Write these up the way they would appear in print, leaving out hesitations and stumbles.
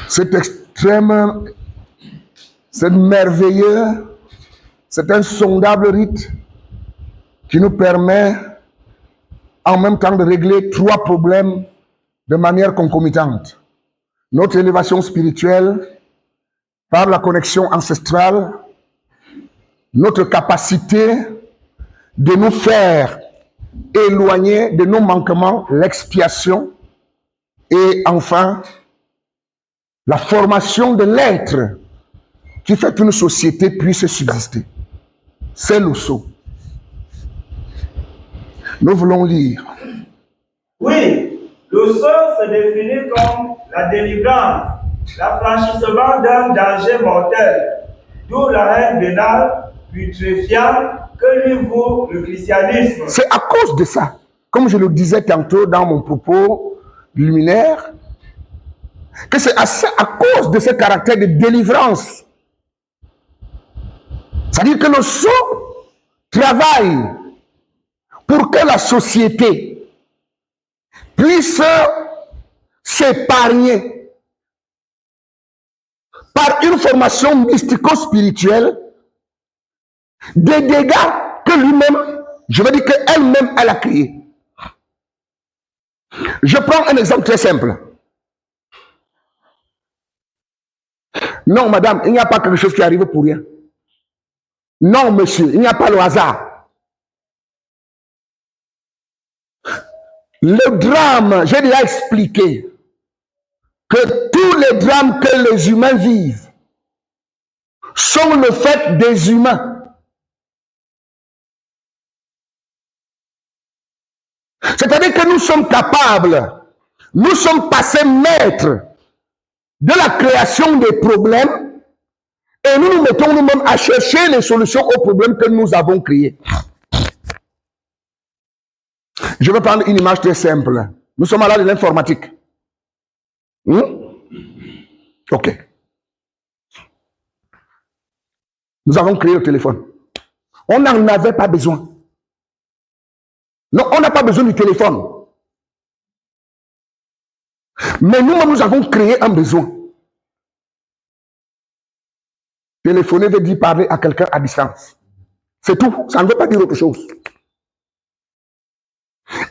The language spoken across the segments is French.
C'est extrême, c'est merveilleux, c'est un sondable rite qui nous permet en même temps de régler 3 problèmes de manière concomitante. Notre élévation spirituelle par la connexion ancestrale, notre capacité de nous faire éloigner de nos manquements, l'expiation, et enfin, la formation de l'être qui fait qu'une société puisse subsister. C'est le sceau. Nous voulons lire. Oui, le sceau se définit comme la délivrance, l'affranchissement d'un danger mortel, d'où la haine vénale putréfiante que lui vaut le christianisme. C'est à cause de ça, comme je le disais tantôt dans mon propos liminaire, que c'est à cause de ce caractère de délivrance. C'est-à-dire que le sceau travaille pour que la société puisse s'épargner par une formation mystico-spirituelle des dégâts que lui-même, je veux dire qu'elle-même, elle a créés. Je prends un exemple très simple. Non, madame, il n'y a pas quelque chose qui arrive pour rien. Non, monsieur, il n'y a pas le hasard. Le drame, j'ai déjà expliqué que tous les drames que les humains vivent sont le fait des humains. C'est-à-dire que nous sommes capables, nous sommes passés maîtres de la création des problèmes et nous nous mettons nous-mêmes à chercher les solutions aux problèmes que nous avons créés. Je vais prendre une image très simple. Nous sommes à l'âge de l'informatique. Ok. Nous avons créé le téléphone. On n'en avait pas besoin. Non, on n'a pas besoin du téléphone. Mais nous-mêmes, nous avons créé un besoin. Téléphoner veut dire parler à quelqu'un à distance. C'est tout. Ça ne veut pas dire autre chose.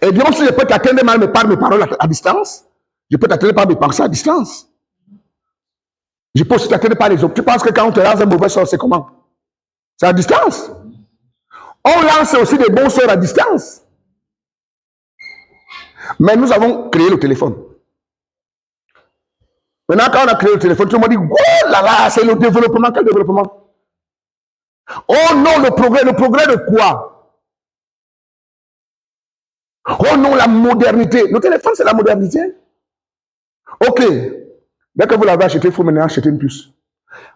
Et bien, si je peux t'atteindre par mes paroles à distance, je peux t'atteindre par mes pensées à distance. Je peux aussi t'atteindre par les autres. Tu penses que quand on te lance un mauvais sort, c'est comment? C'est à distance. On lance aussi des bons sorts à distance. Mais nous avons créé le téléphone. Maintenant, quand on a créé le téléphone, tout le monde dit, oh là là, c'est le développement. Quel développement? Oh non, le progrès de quoi? Oh non, la modernité. Le téléphone, c'est la modernité. Ok. Dès que vous l'avez acheté, il faut maintenant acheter une puce.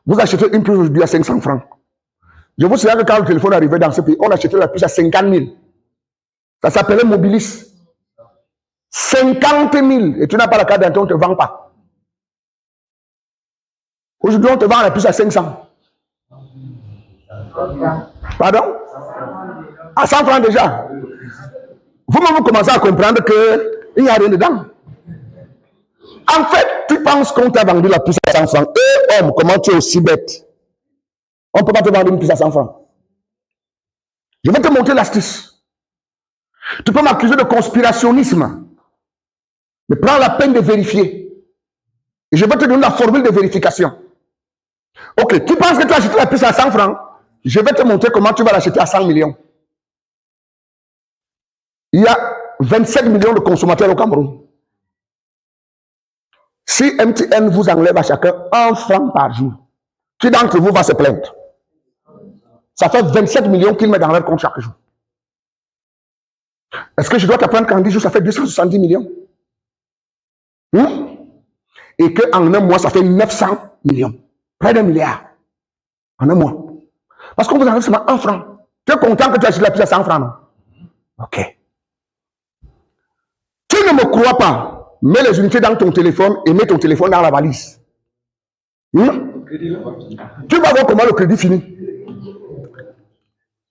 Vous achetez une puce aujourd'hui à 500 francs. Je vous souviens que quand le téléphone arrivait dans ce pays, on achetait la puce à 50 000. Ça s'appelait Mobilis. 50 000. Et tu n'as pas la carte d'identité, on ne te vend pas. Aujourd'hui, on te vend la puce à 500. Pardon? À 100 francs déjà. Vous-même, vous commencez à comprendre qu'il n'y a rien dedans. En fait, tu penses qu'on t'a vendu la puce à 100 francs. Et homme, comment tu es aussi bête? On ne peut pas te vendre une puce à 100 francs. Je vais te montrer l'astuce. Tu peux m'accuser de conspirationnisme. Mais prends la peine de vérifier. Et je vais te donner la formule de vérification. Ok, tu penses que tu as acheté la puce à 100 francs? Je vais te montrer comment tu vas l'acheter à 100 millions. Il y a 27 millions de consommateurs au Cameroun. Si MTN vous enlève à chacun 1 franc par jour, qui d'entre vous va se plaindre? Ça fait 27 millions qu'ils mettent dans leur compte chaque jour. Est-ce que je dois t'apprendre qu'en 10 jours, ça fait 270 millions? Et qu'en un mois, ça fait 900 millions. Près d'1 milliard. En un mois. Parce qu'on vous enlève seulement 1 franc. Tu es content que tu achètes la puce à 100 francs, non? Ok. Tu ne me crois pas. Mets les unités dans ton téléphone et mets ton téléphone dans la valise. Tu vas voir comment le crédit finit.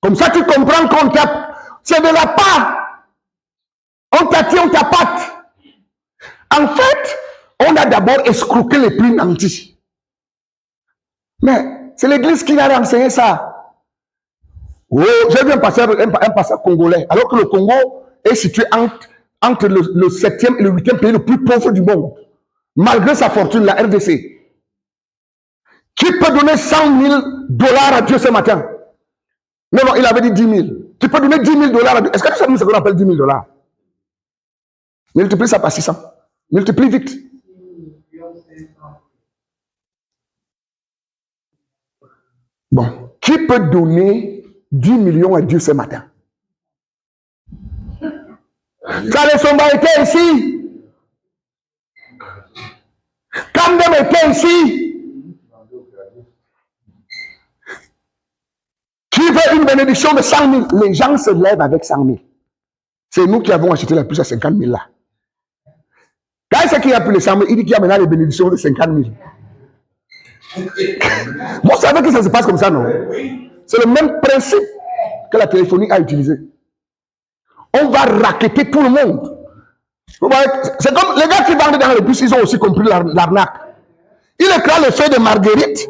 Comme ça, tu comprends qu'on tape. C'est de la part. On t'attire, on tapate. En fait, On a d'abord escroqué les plus nantis. Mais c'est l'église qui a enseigné ça. Oh, j'ai vu un pasteur congolais, alors que le Congo est situé entre le 7e et le 8e pays le plus pauvre du monde. Malgré sa fortune, la RDC. Qui peut donner 100 000 dollars à Dieu ce matin? Non, il avait dit 10 000. Tu peux donner 10 000 dollars à Dieu. Est-ce que tu sais ce qu'on appelle 10 000 dollars? Multiplie ça par 600. Multiplie vite. Bon, qui peut donner 10 millions à Dieu ce matin? Saleh Somba était ici. Kamdem était ici. Qui veut une bénédiction de 100 000? Les gens se lèvent avec 100 000. C'est nous qui avons acheté la puce à 50 000 là. Quand c'est qui a pris les 100 000, il dit qu'il y a maintenant les bénédictions de 50 000. Vous savez que ça se passe comme ça, non? C'est le même principe que la téléphonie a utilisé. On va racketter tout le monde. C'est comme les gars qui vendent dans les bus, ils ont aussi compris l'arnaque. Il écrase le feu de marguerite.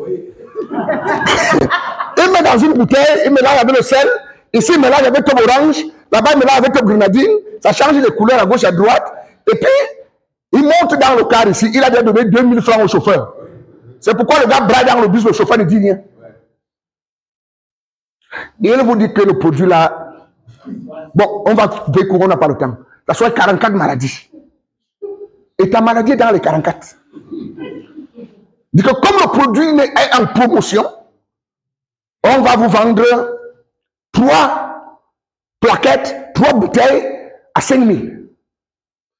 Il met dans une bouteille, il mélange avec le sel. Ici, il mélange avec top orange. Là-bas, il mélange avec top grenadine. Ça change les couleurs à gauche, à droite. Et puis, il monte dans le car ici. Il a déjà donné 2000 francs au chauffeur. C'est pourquoi le gars braille dans le bus, le chauffeur ne dit rien. Et il vous dit que le produit là, bon, on va découvrir, on n'a pas le temps. Ça soit 44 maladies. Et ta maladie est dans les 44. Dit que comme le produit est en promotion, on va vous vendre 3 plaquettes, 3 bouteilles à 5 000.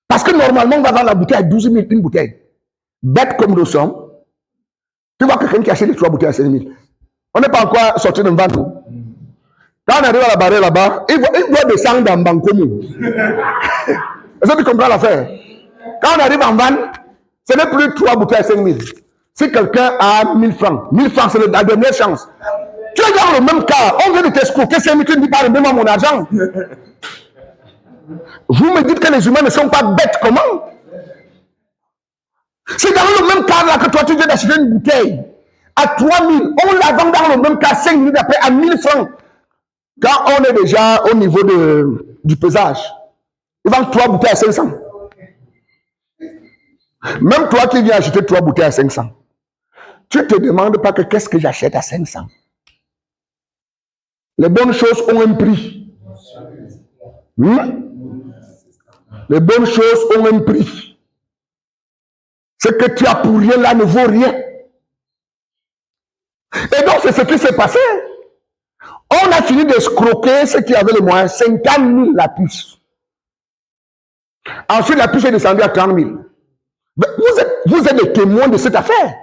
Parce que normalement, on va vendre la bouteille à 12 000, une bouteille. Bête comme nous sommes, tu vois quelqu'un qui achète les 3 bouteilles à 5 000. On n'est pas encore sorti de vente. Quand on arrive à la barrière là-bas, il doit descendre dans Bancomo. Est-ce que tu comprends l'affaire? Quand on arrive en vente, ce n'est plus 3 bouteilles à 5 000. Si quelqu'un a 1000 francs, 1000 francs, c'est la dernière chance. Tu es dans le même cas, on vient de t'escroquer 5 000, tu ne dis pas remets-moi mon argent. Vous me dites que les humains ne sont pas bêtes, comment? C'est dans le même cas là que toi tu viens d'acheter une bouteille à 3 000, on la vend dans le même cas 5 minutes après à 1000 francs. Quand on est déjà au niveau du pesage, ils vendent 3 bouteilles à 500. Même toi qui viens acheter 3 bouteilles à 500, tu ne te demandes pas que qu'est-ce que j'achète à 500. Les bonnes choses ont un prix. Les bonnes choses ont un prix. Ce que tu as pour rien là ne vaut rien. Et donc c'est ce qui s'est passé. On a fini d'escroquer ceux qui avaient les moyens. 50 000 la puce. Ensuite la puce est descendue à 30 000. Vous êtes les témoins de cette affaire.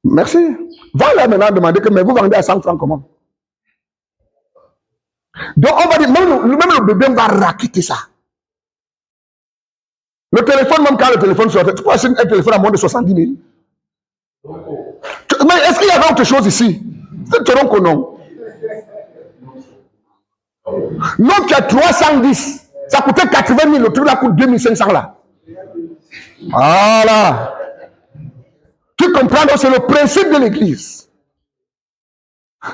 Merci. Va là maintenant demander que mais vous vendez à 100 francs comment? Donc on va dire, même le bébé va raqueter ça. Le téléphone, même quand le téléphone sortait, tu peux acheter un téléphone à moins de 70 000. Mais est-ce qu'il y avait autre chose ici? C'est te que non. Non, tu as 310. Ça coûtait 80 000, le truc là coûte 2500 là. Voilà. Tu comprends, donc c'est le principe de l'église.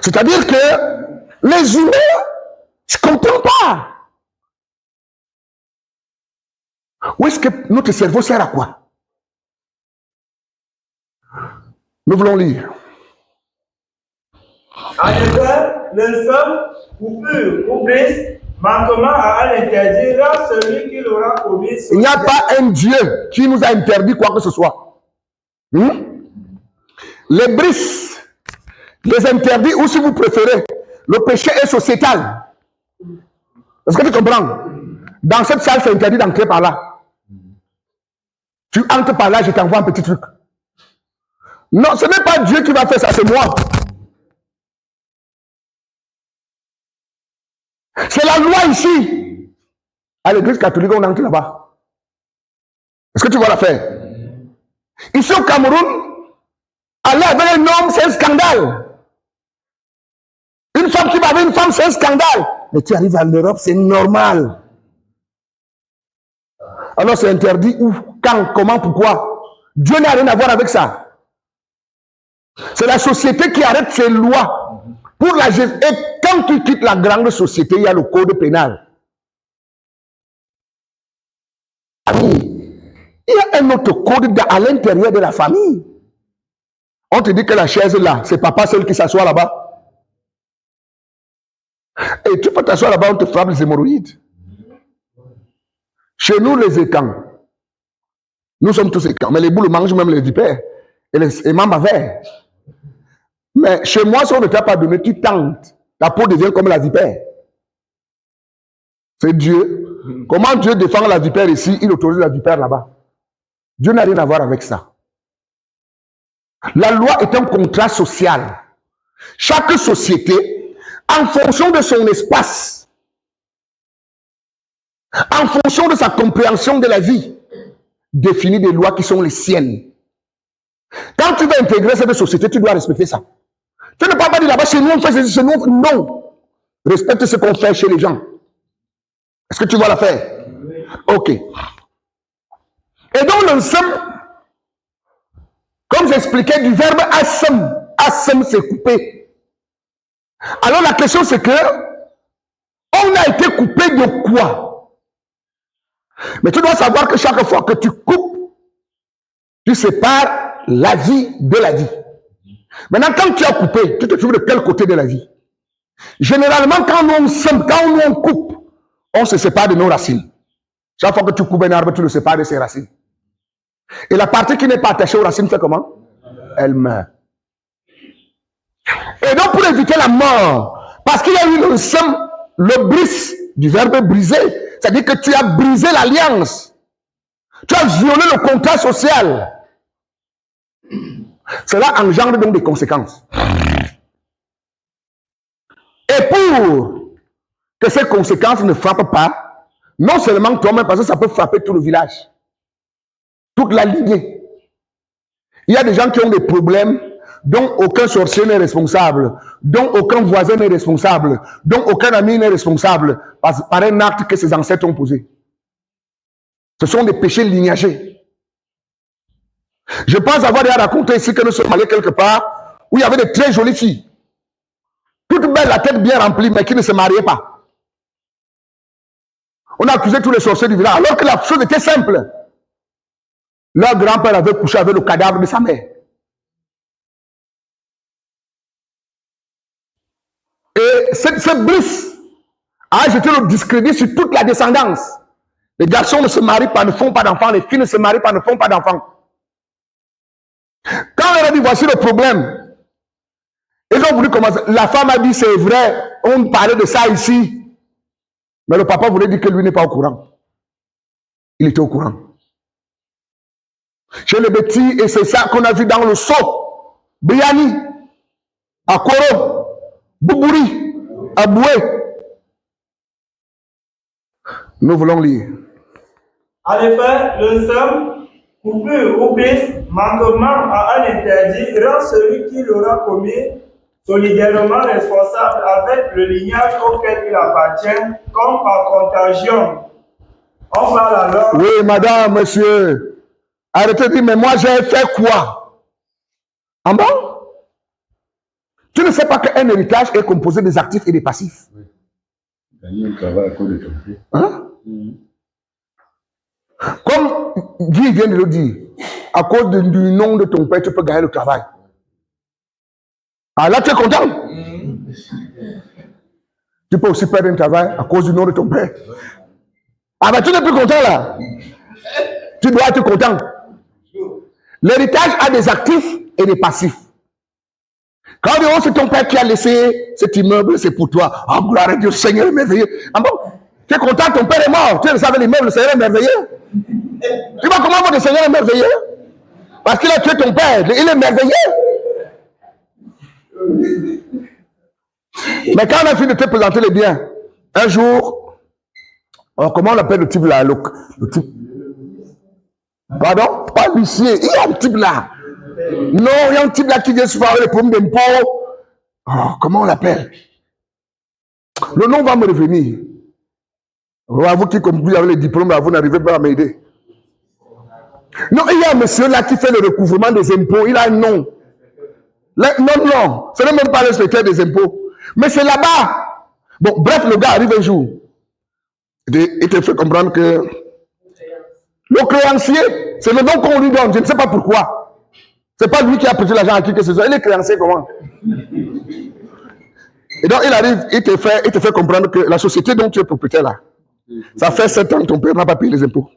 C'est-à-dire que les humains, je ne comprends pas. Où est-ce que notre cerveau sert à quoi? Nous voulons lire. En effet, le seul coupure ou brise manquement à l'interdire celui qui l'aura commis. Il n'y a pas un Dieu qui nous a interdit quoi que ce soit. Les brises, les interdits, ou si vous préférez, le péché est sociétal. Est-ce que tu comprends? Dans cette salle, c'est interdit d'entrer par là. Tu entres par là, je t'envoie un petit truc. Non, ce n'est pas Dieu qui va faire ça, c'est moi. C'est la loi ici. À l'église catholique, on entre là-bas. Est-ce que tu vois l'affaire? Ici au Cameroun, aller avec un homme, c'est un scandale. Une femme qui va avec une femme, c'est un scandale. Mais tu arrives en Europe, c'est normal. Alors c'est interdit où? Quand? Comment? Pourquoi? Dieu n'a rien à voir avec ça. C'est la société qui arrête ses lois pour la gestion. Et quand tu quittes la grande société, il y a le code pénal. Il y a un autre code à l'intérieur de la famille. On te dit que la chaise là, c'est papa seul qui s'assoit là-bas. Et tu peux t'asseoir là-bas, on te frappe les hémorroïdes. Chez nous, les écans, nous sommes tous écans, mais les boules mangent même les vipères et les mambes verts. Mais chez moi, si on ne t'a pas donné, tu tentes. Ta peau devient comme la vipère. C'est Dieu. Comment Dieu défend la vipère ici, il autorise la vipère là-bas. Dieu n'a rien à voir avec ça. La loi est un contrat social. Chaque société, en fonction de son espace, en fonction de sa compréhension de la vie, définit des lois qui sont les siennes. Quand tu vas intégrer cette société, tu dois respecter ça. Tu ne peux pas dire là-bas, chez nous, on fait ceci, chez nous, non. Respecte ce qu'on fait chez les gens. Est-ce que tu vas la faire? Ok. Et donc, l'ensemble, comme j'expliquais, du verbe assem. Assem, c'est couper. Alors, la question, c'est que, on a été coupé de quoi? Mais tu dois savoir que chaque fois que tu coupes, tu sépares la vie de la vie. Maintenant, quand tu as coupé, tu te trouves de quel côté de la vie? Généralement, quand on sème, quand on coupe, on se sépare de nos racines. Chaque fois que tu coupes un arbre, tu le sépares de ses racines. Et la partie qui n'est pas attachée aux racines fait comment? Elle meurt. Et donc, pour éviter la mort, parce qu'il y a eu le brise, du verbe briser, c'est-à-dire que tu as brisé l'alliance. Tu as violé le contrat social. Cela engendre donc des conséquences. Et pour que ces conséquences ne frappent pas, non seulement toi-même, parce que ça peut frapper tout le village, toute la lignée. Il y a des gens qui ont des problèmes dont aucun sorcier n'est responsable, dont aucun voisin n'est responsable, dont aucun ami n'est responsable par un acte que ses ancêtres ont posé. Ce sont des péchés lignagés. Je pense avoir déjà raconté ici que nous sommes allés quelque part où il y avait de très jolies filles. Toutes belles, la tête bien remplie, mais qui ne se mariaient pas. On a accusé tous les sorciers du village, alors que la chose était simple. Leur grand-père avait couché avec le cadavre de sa mère. Et cette brise a jeté le discrédit sur toute la descendance. Les garçons ne se marient pas, ne font pas d'enfants. Les filles ne se marient pas, ne font pas d'enfants. Quand on a dit voici le problème, ils ont voulu commencer. La femme a dit c'est vrai, on parlait de ça ici. Mais le papa voulait dire que lui n'est pas au courant. Il était au courant. Chez les petits, et c'est ça qu'on a vu dans le Sceau, Biani, à Koro, Boubouri, à Boué. Nous voulons lire. En effet, le somme, coupure ou brise, manquement à un interdit, rend celui qui l'aura commis solidairement responsable avec le lignage auquel il appartient, comme par contagion. On parle alors. Oui, madame, monsieur. Arrêtez de dire, mais moi j'ai fait quoi? En bon? Tu ne sais pas qu'un héritage est composé des actifs et des passifs. Oui. Gagner un travail à cause de ton père. Hein? Comme Guy vient de le dire, à cause du nom de ton père, tu peux gagner le travail. Ah là, tu es content? Tu peux aussi perdre un travail à cause du nom de ton père. Ah ben tu n'es plus content là. Tu dois être content. L'héritage a des actifs et des passifs. Quand on dit, oh, c'est ton père qui a laissé cet immeuble, c'est pour toi. Oh, gloire à Dieu, Seigneur est merveilleux. Ah bon? Tu es content, ton père est mort. Tu le savais, l'immeuble, le Seigneur est merveilleux. Tu vois comment le Seigneur est merveilleux? Parce qu'il a tué ton père. Il est merveilleux. Mais quand on a fini de te présenter les biens, un jour, oh, comment on l'appelle le type là? Le type. Pardon? Pas l'huissier. Il y a un type là. Non, il y a un type là qui vient souvent avec les problèmes d'impôts. Oh, comment on l'appelle? Le nom va me revenir. Vous qui, comme vous avez les diplômes, là, vous n'arrivez pas à m'aider. Non, il y a un monsieur là qui fait le recouvrement des impôts. Il a un nom. Non, ce n'est même pas l'inspecteur des impôts. Mais c'est là-bas. Bon, bref, le gars arrive un jour. Il te fait comprendre que le créancier, c'est le nom qu'on lui donne. Je ne sais pas pourquoi. C'est pas lui qui a prêté l'argent à qui que ce soit. Il est créancier comment? Et donc il arrive, il te fait comprendre que la société dont tu es propriétaire là, ça fait 7 ans que ton père n'a pas payé les impôts.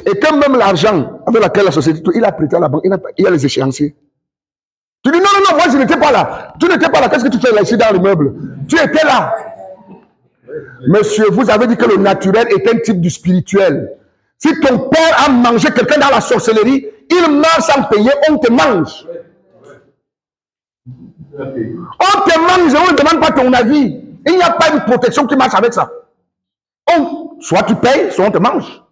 Et quand même l'argent avec lequel la société, il a prêté à la banque, il y a les échéanciers. Tu dis non, moi je n'étais pas là. Tu n'étais pas là, qu'est-ce que tu fais là ici dans l'immeuble? Tu étais là. Monsieur, vous avez dit que le naturel est un type du spirituel. Si ton père a mangé quelqu'un dans la sorcellerie, il meurt sans payer, on te mange. On te mange, on ne demande pas ton avis. Il n'y a pas une protection qui marche avec ça. Soit tu payes, soit on te mange.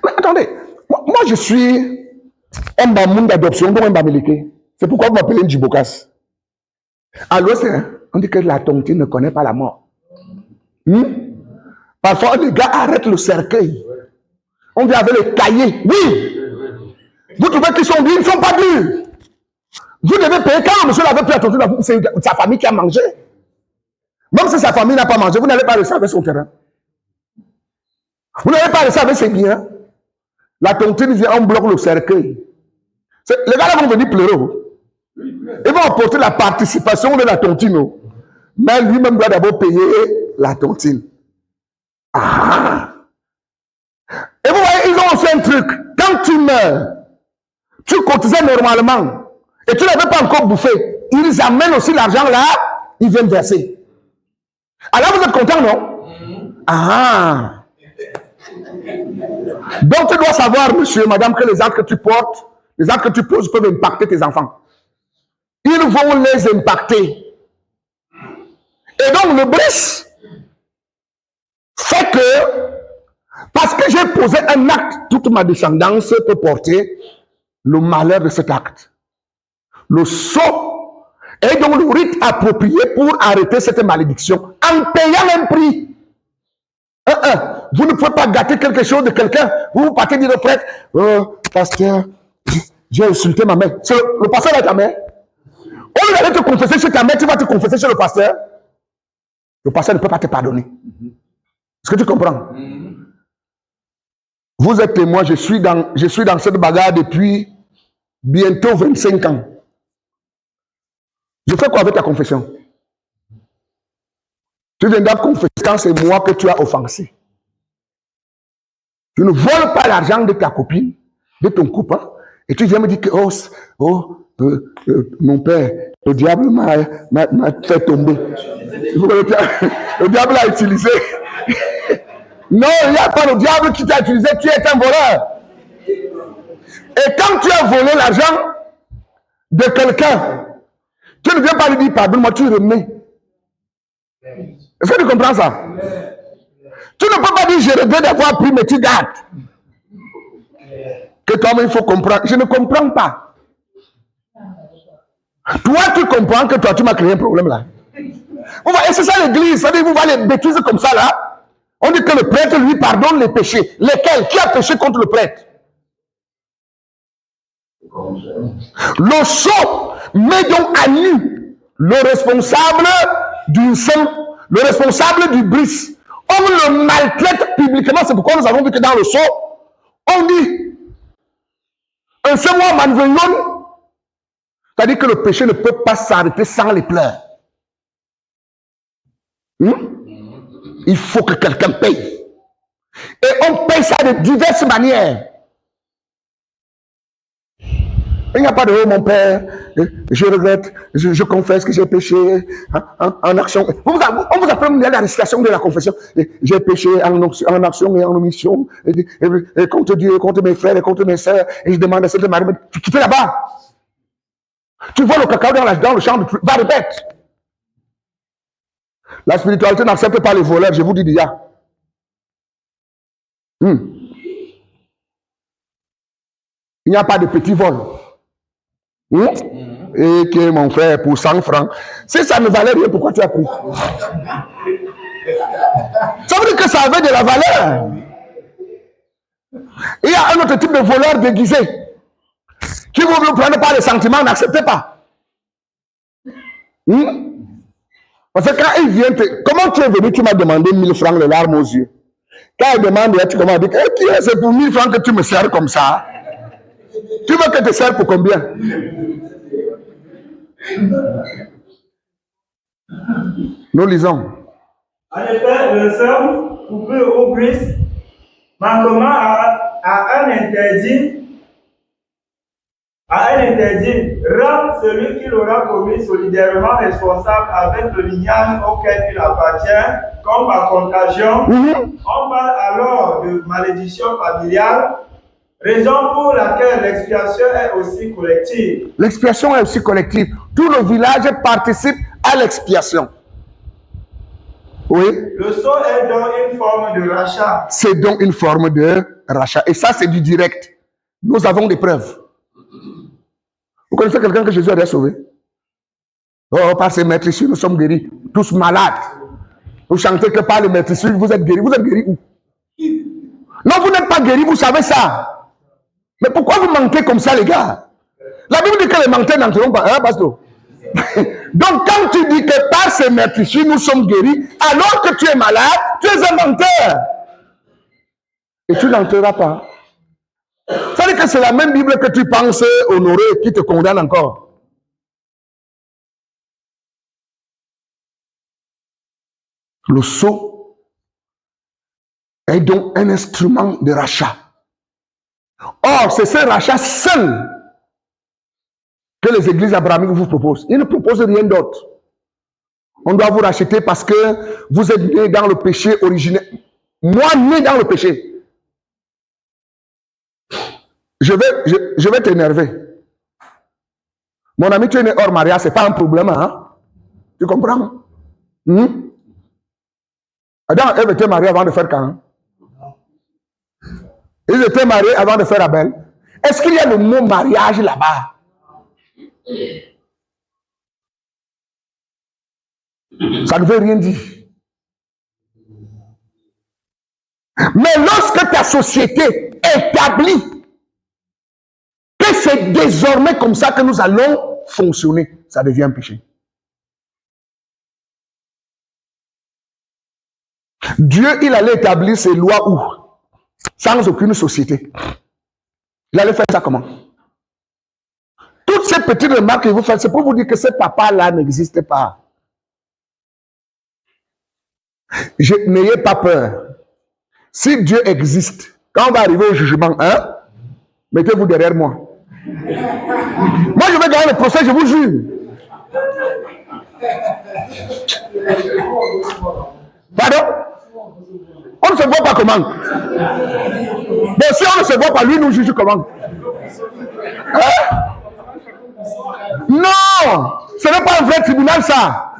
Mais attendez, moi je suis un bamoun d'adoption, donc un bamileke. C'est pourquoi vous m'appelez Ndjibokas. À l'ouest, on dit que la tontine ne connaît pas la mort. Parfois, les gars arrêtent le cercueil. On vient avec les cahiers. Oui. Vous trouvez qu'ils sont durs? Ils ne sont pas durs. Vous devez payer. Quand le monsieur l'avait pris à tontine, c'est sa famille qui a mangé. Même si sa famille n'a pas mangé, vous n'allez pas rester avec son terrain. Vous n'allez pas rester avec ses biens. La tontine vient, on bloque le cercueil. Les gars là vont venir pleurer. Ils vont apporter la participation de la tontine. Mais lui-même doit d'abord payer la tontine. Ah! Et vous voyez, ils ont aussi un truc. Quand tu meurs, tu cotisais normalement et tu n'avais pas encore bouffé. Ils amènent aussi l'argent là, ils viennent verser. Alors vous êtes content, non? Ah! Donc tu dois savoir, monsieur, madame, que les actes que tu portes, les actes que tu poses peuvent impacter tes enfants. Ils vont les impacter. Et donc le bris fait que, parce que j'ai posé un acte, toute ma descendance peut porter le malheur de cet acte. Le sceau est donc le rite approprié pour arrêter cette malédiction en payant un prix. Vous ne pouvez pas gâter quelque chose de quelqu'un. Vous partez dire au prêtre, pasteur, j'ai insulté ma mère. Le pasteur est ta mère. Au lieu d'aller te confesser chez ta mère, tu vas te confesser chez le pasteur. Le pasteur ne peut pas te pardonner. Est-ce que tu comprends? Vous êtes témoin, je suis dans cette bagarre depuis bientôt 25 ans. Je fais quoi avec ta confession? Tu viendras confesser quand c'est moi que tu as offensé. Tu ne voles pas l'argent de ta copine, de ton couple, et tu viens me dire que mon père, le diable m'a fait tomber. Le diable a utilisé. Non, il n'y a pas le diable qui t'a utilisé, tu es un voleur. Et quand tu as volé l'argent de quelqu'un, tu ne viens pas lui dire pardonne-moi, tu remets. Est-ce que tu comprends ça? Tu ne peux pas dire je regrette d'avoir pris, mais tu gardes. Que toi-même il faut comprendre. Je ne comprends pas. Toi, tu comprends que toi, tu m'as créé un problème là. Et c'est ça l'église. Ça veut dire, vous voyez les bêtises comme ça là. On dit que le prêtre lui pardonne les péchés. Lesquels? Qui a péché contre le prêtre? Le sceau met donc à nu le responsable du sang, le responsable du bris. On le maltraite publiquement. C'est pourquoi nous avons vu que dans le sceau, on dit un seul mois manveillon, c'est-à-dire que le péché ne peut pas s'arrêter sans les pleurs. Il faut que quelqu'un paye. Et on paye ça de diverses manières. Il n'y a pas de mon père, je regrette, je confesse que j'ai péché en action. On vous appelle la récitation de la confession. J'ai péché en action et en omission, et contre Dieu, contre mes frères et contre mes sœurs, et je demande à cette Marie, tu quittes là-bas. Tu vois le cacao dans le champ, va répéter. La spiritualité n'accepte pas les voleurs, je vous dis déjà. Il n'y a pas de petits vols. Et que mon frère, pour 100 francs, si ça ne valait rien, pourquoi tu as pris? Ça veut dire que ça avait de la valeur. Il y a un autre type de voleur déguisé qui vous prendre par les sentiments, n'acceptez pas. Parce que quand il vient, comment tu es venu, tu m'as demandé 1000 francs, les larmes aux yeux. Quand il demande, tu commences à dire, c'est pour 1000 francs que tu me sers comme ça. Tu veux que je te sers pour combien? Nous lisons. En effet, le seul coupé au bris, manquement à un interdit, rend celui qui l'aura commis solidairement responsable avec le lignage auquel il appartient, comme par contagion. On parle alors de malédiction familiale, raison pour laquelle l'expiation est aussi collective. L'expiation est aussi collective. Tout le village participe à l'expiation. Oui. Le sceau est donc une forme de rachat. C'est donc une forme de rachat. Et ça, c'est du direct. Nous avons des preuves. Vous connaissez quelqu'un que Jésus a sauvé? Oh, par ses maîtresses, nous sommes guéris. Tous malades. Vous chantez que par les maîtresses, vous êtes guéris. Vous êtes guéris où? Non, vous n'êtes pas guéris, vous savez ça. Mais pourquoi vous mentez comme ça, les gars? La Bible dit que les menteurs n'entreront pas. Hein, pasteur? Donc, quand tu dis que par ces maîtresses, nous sommes guéris, alors que tu es malade, tu es un menteur. Et tu n'entreras pas. Ça veut dire que c'est la même Bible que tu penses honorer qui te condamne encore. Le sceau est donc un instrument de rachat. Or, c'est ce rachat seul que les églises abrahamiques vous proposent. Ils ne proposent rien d'autre. On doit vous racheter parce que vous êtes né dans le péché originel. Moi, né dans le péché. Je vais t'énerver. Mon ami, tu es né hors mariage, ce n'est pas un problème. Hein? Tu comprends? Adam et Ève étaient mariés avant de faire Caïn. Ils étaient mariés avant de faire Abel. Est-ce qu'il y a le mot mariage là-bas? Ça ne veut rien dire. Mais lorsque ta société établit que c'est désormais comme ça que nous allons fonctionner, ça devient un péché. Dieu, il allait établir ses lois où? Sans aucune société. Il allait faire ça comment? Toutes ces petites remarques que vous faites, c'est pour vous dire que ce papa-là n'existe pas. N'ayez pas peur. Si Dieu existe, quand on va arriver au jugement, mettez-vous derrière moi. Moi, je vais gagner le procès, je vous jure. Pardon? On ne se voit pas comment? Mais si on ne se voit pas, lui nous juge comment? Non! Ce n'est pas un vrai tribunal, ça.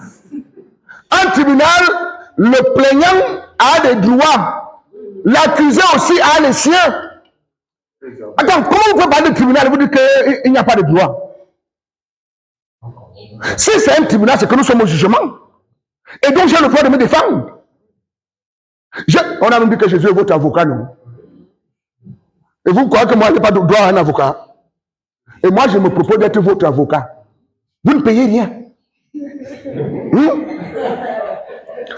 Un tribunal, le plaignant a des droits. L'accusé aussi a les siens. Attends, comment vous pouvez parler de tribunal et vous dites qu'il n'y a pas de droit? Si c'est un tribunal, c'est que nous sommes au jugement. Et donc j'ai le droit de me défendre. On a même dit que Jésus est votre avocat, non? Et vous croyez que moi, je n'ai pas de droit à un avocat? Et moi, je me propose d'être votre avocat. Vous ne payez rien.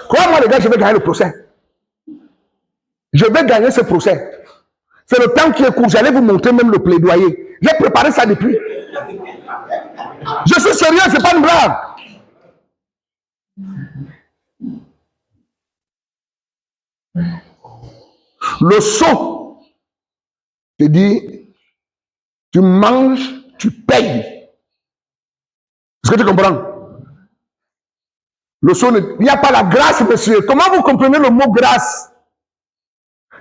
Croyez-moi, les gars, je vais gagner le procès. Je vais gagner ce procès. C'est le temps qui est court. J'allais vous montrer même le plaidoyer. J'ai préparé ça depuis. Je suis sérieux, ce n'est pas une blague. Le sceau te dit, tu manges, tu payes. Est-ce que tu comprends? Le sceau, il n'y a pas la grâce, monsieur. Comment vous comprenez le mot grâce?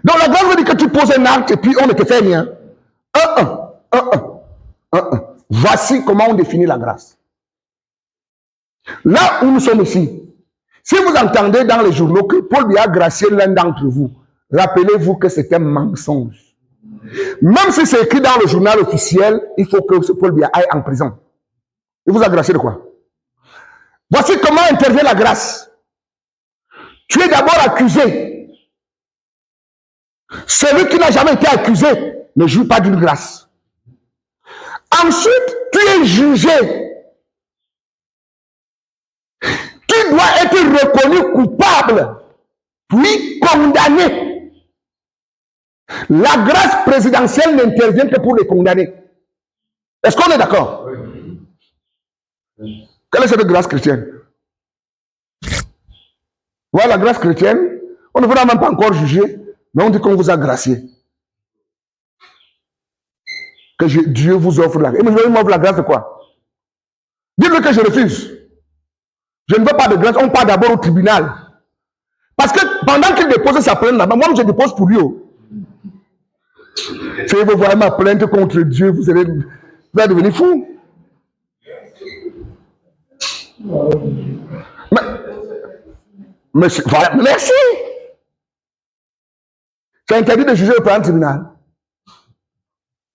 Donc la grâce veut dire que tu poses un acte et puis on ne te fait rien. Voici comment on définit la grâce. Là où nous sommes ici, si vous entendez dans les journaux que Paul Biya a gracié l'un d'entre vous, rappelez-vous que c'est un mensonge. Même si c'est écrit dans le journal officiel, il faut que ce Paul Biya aille en prison. Il vous a gracié de quoi? Voici comment intervient la grâce. Tu es d'abord accusé. Celui qui n'a jamais été accusé ne jouit pas d'une grâce. Ensuite, tu es jugé. Tu dois être reconnu coupable, puis condamné. La grâce présidentielle n'intervient que pour les condamnés. Est-ce qu'on est d'accord? Quelle est cette grâce chrétienne? Voilà, la grâce chrétienne, on ne vous a même pas encore jugé, mais on dit qu'on vous a gracié. Que Dieu vous offre la grâce. Et il m'offre la grâce de quoi? Dites-le que je refuse. Je ne veux pas de grâce. On part d'abord au tribunal. Parce que pendant qu'il dépose sa plainte là-bas, moi je dépose pour lui. Si vous voyez ma plainte contre Dieu, vous allez devenir fou. Mais voilà, merci. C'est interdit de juger par un tribunal.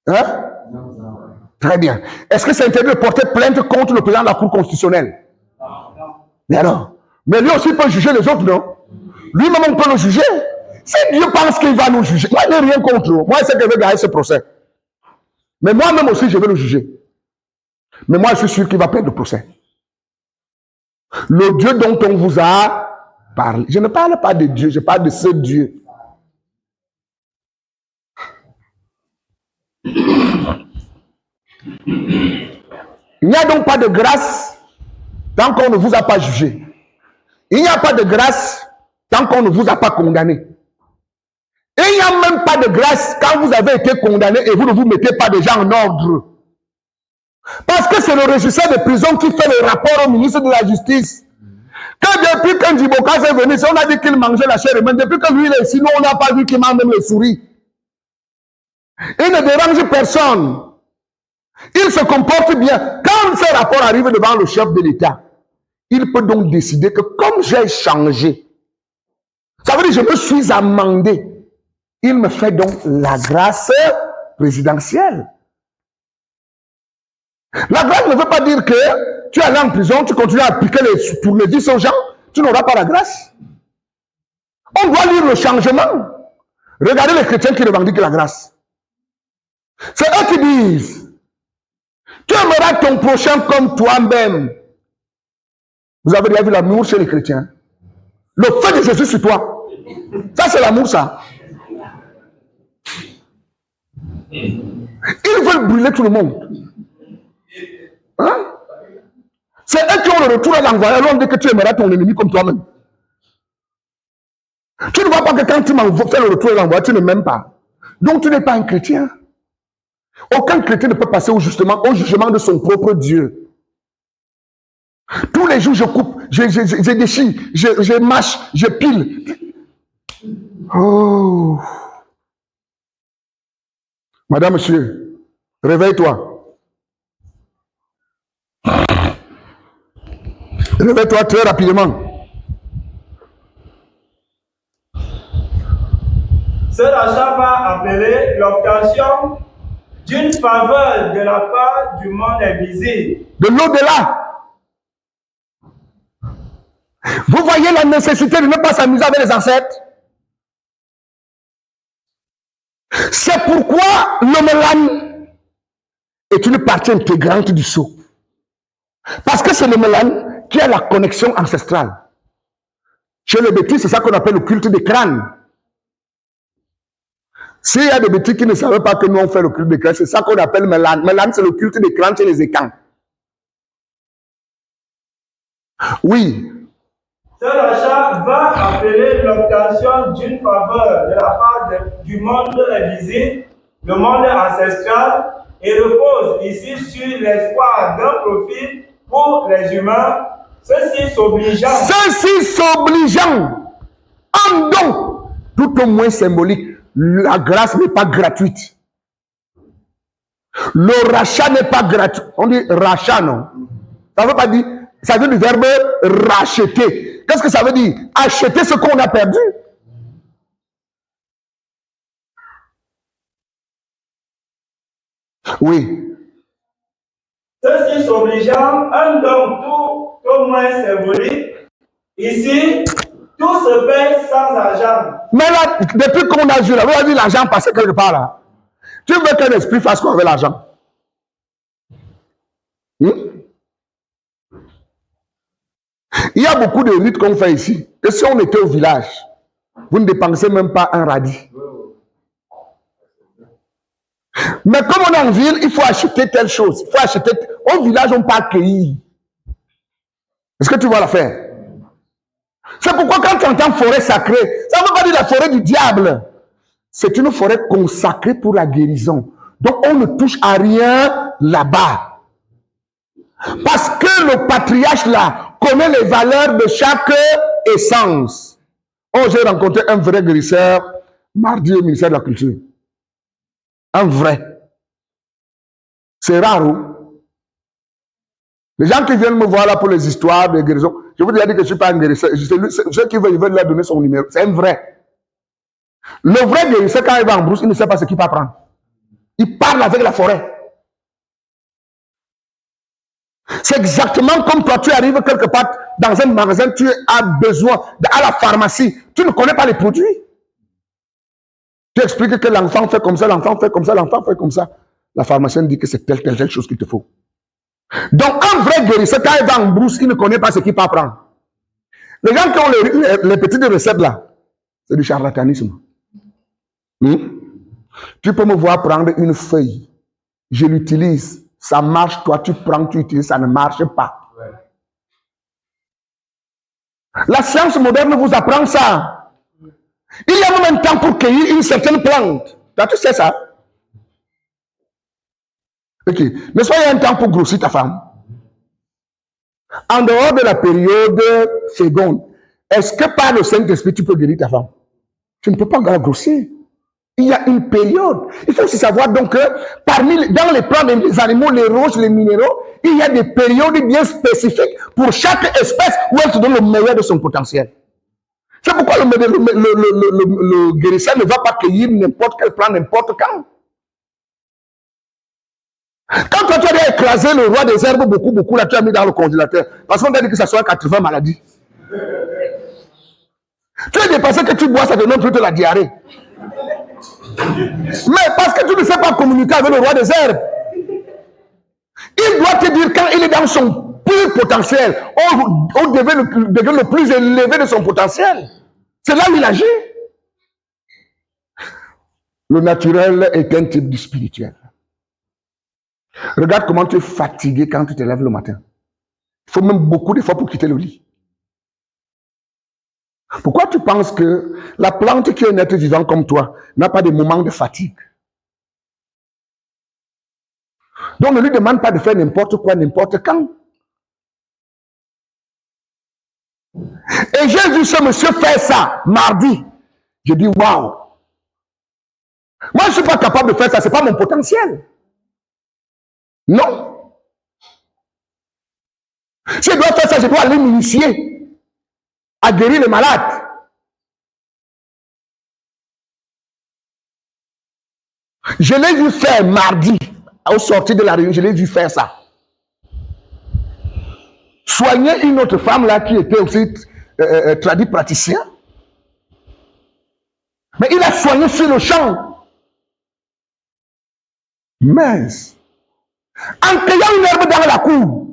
Hein? Très bien. Est-ce que c'est interdit de porter plainte contre le président de la Cour constitutionnelle? Mais alors? Mais lui aussi peut juger les autres, non? Lui-même, on peut le juger. Si Dieu pense qu'il va nous juger, moi, je n'ai rien contre. Moi, c'est que je vais gagner ce procès. Mais moi-même aussi, je vais le juger. Mais moi, je suis sûr qu'il va perdre le procès. Le Dieu dont on vous a parlé. Je ne parle pas de Dieu, je parle de ce Dieu. Il n'y a donc pas de grâce tant qu'on ne vous a pas jugé. Il n'y a pas de grâce tant qu'on ne vous a pas condamné. Et il n'y a même pas de grâce quand vous avez été condamné et vous ne vous mettez pas déjà en ordre. Parce que c'est le régisseur de prison qui fait le rapport au ministre de la Justice. Que depuis que Djiboka est venu, on a dit qu'il mangeait la chair humaine. Depuis que lui il est ici, nous on n'a pas vu qu'il mange même les souris. Il ne dérange personne. Il se comporte bien. Quand ce rapport arrive devant le chef de l'État, il peut donc décider que comme j'ai changé, ça veut dire que je me suis amendé. Il me fait donc la grâce présidentielle. La grâce ne veut pas dire que tu es allé en prison, tu continues à appliquer les tournevis aux gens, tu n'auras pas la grâce. On doit lire le changement. Regardez les chrétiens qui revendiquent la grâce. C'est eux qui disent, tu aimeras ton prochain comme toi-même. Vous avez déjà vu l'amour chez les chrétiens? Le feu de Jésus sur toi. Ça, c'est l'amour, ça. Ils veulent brûler tout le monde. Hein? C'est eux qui ont le retour à l'envoyé. Alors on dit que tu aimeras ton ennemi comme toi-même. Tu ne vois pas que quand tu m'envoies faire le retour à l'envoyé, tu ne m'aimes pas. Donc tu n'es pas un chrétien. Aucun chrétien ne peut passer au jugement de son propre Dieu. Tous les jours, je coupe, je déchire, je mâche, je pile. Oh. Madame, monsieur, réveille-toi. Réveille-toi très rapidement. Ce rachat va appeler l'obtention d'une faveur de la part du monde invisible. De l'au-delà. Vous voyez la nécessité de ne pas s'amuser avec les ancêtres. C'est pourquoi le mélane est une partie intégrante du sceau. Parce que c'est le mélane qui a la connexion ancestrale. Chez les bêtis, c'est ça qu'on appelle le culte des crânes. S'il y a des bêtis qui ne savaient pas que nous on fait le culte des crânes, c'est ça qu'on appelle mélane. Mélane, c'est le culte des crânes chez les écans. Oui. Ce rachat va appeler l'obtention d'une faveur de la part du monde invisible, le monde ancestral, et repose ici sur l'espoir d'un profit pour les humains, ceci s'obligeant en don, tout au moins symbolique. La grâce n'est pas gratuite. Le rachat n'est pas gratuit. On dit rachat, non? Ça veut pas dire, ça vient du verbe racheter. Qu'est-ce que ça veut dire? Acheter ce qu'on a perdu. Oui. Ceci s'obligeant, un don tout au moins symbolique. Ici, tout Tout se paye sans argent. Mais là, depuis qu'on a vu, là, vous avez vu l'argent passer quelque part là. Tu veux qu'un esprit fasse quoi avec l'argent? Il y a beaucoup de rites qu'on fait ici. Et si on était au village, vous ne dépensez même pas un radis. Mais comme on est en ville, il faut acheter telle chose. Il faut acheter. Au village, on ne peut pas accueillir. Est-ce que tu vois l'affaire? C'est pourquoi quand tu entends forêt sacrée, ça ne veut pas dire la forêt du diable. C'est une forêt consacrée pour la guérison. Donc on ne touche à rien là-bas. Parce que le patriarche là connaît les valeurs de chaque essence. Oh, j'ai rencontré un vrai guérisseur mardi au ministère de la Culture. Un vrai. C'est rare, hein? Les gens qui viennent me voir là pour les histoires de guérison, je vous ai dit que je ne suis pas un guérisseur. Ceux qui veulent, ils veulent leur donner son numéro. C'est un vrai. Le vrai guérisseur, quand il va en brousse, il ne sait pas ce qu'il va prendre. Il parle avec la forêt. C'est exactement comme toi, tu arrives quelque part dans un magasin, tu as besoin, à la pharmacie, tu ne connais pas les produits. Tu expliques que l'enfant fait comme ça, l'enfant fait comme ça, l'enfant fait comme ça. La pharmacienne dit que c'est telle chose qu'il te faut. Donc, un vrai guérisseur, quand il va en brousse, il ne connaît pas ce qu'il va prendre. Les gens qui ont les petites recettes là, c'est du charlatanisme. Tu peux me voir prendre une feuille, je l'utilise, ça marche, toi tu prends, tu utilises, ça ne marche pas. La science moderne vous apprend ça. Il y a même un temps pour cueillir une certaine plante. Toi, tu sais ça? Ok. N'est-ce pas, il y a un temps pour grossir ta femme? En dehors de la période seconde, est-ce que par le Saint-Esprit, tu peux guérir ta femme? Tu ne peux pas grossir. Il y a une période. Il faut aussi savoir donc que dans les plants des animaux, les roches, les minéraux, il y a des périodes bien spécifiques pour chaque espèce où elle te donne le meilleur de son potentiel. C'est pourquoi le guérisseur ne va pas cueillir n'importe quel plant, n'importe quand. Quand toi, tu as écrasé le roi des herbes beaucoup, là, tu as mis dans le congélateur. Parce qu'on t'a dit que ça soit 80 maladies. Tu es dépassé que tu bois, ça te donne plutôt la diarrhée. Mais parce que tu ne sais pas communiquer avec le roi des herbes. Il doit te dire quand il est dans son pur potentiel, au degré le plus élevé de son potentiel. C'est là où il agit. Le naturel est un type du spirituel. Regarde comment tu es fatigué quand tu te lèves le matin. Il faut même beaucoup d'efforts pour quitter le lit. Pourquoi tu penses que la plante qui est un être vivant comme toi n'a pas de moments de fatigue? Donc ne lui demande pas de faire n'importe quoi, n'importe quand. Et j'ai vu ce monsieur faire ça mardi. J'ai dit waouh. Moi je ne suis pas capable de faire ça, ce n'est pas mon potentiel. Non. Si je dois faire ça, je dois aller m'initier à guérir les malades. Je l'ai vu faire mardi, au sortir de la réunion, je l'ai vu faire ça. Soigner une autre femme là qui était aussi traduit praticien. Mais il a soigné sur le champ. Mais, en cueillant une herbe dans la cour,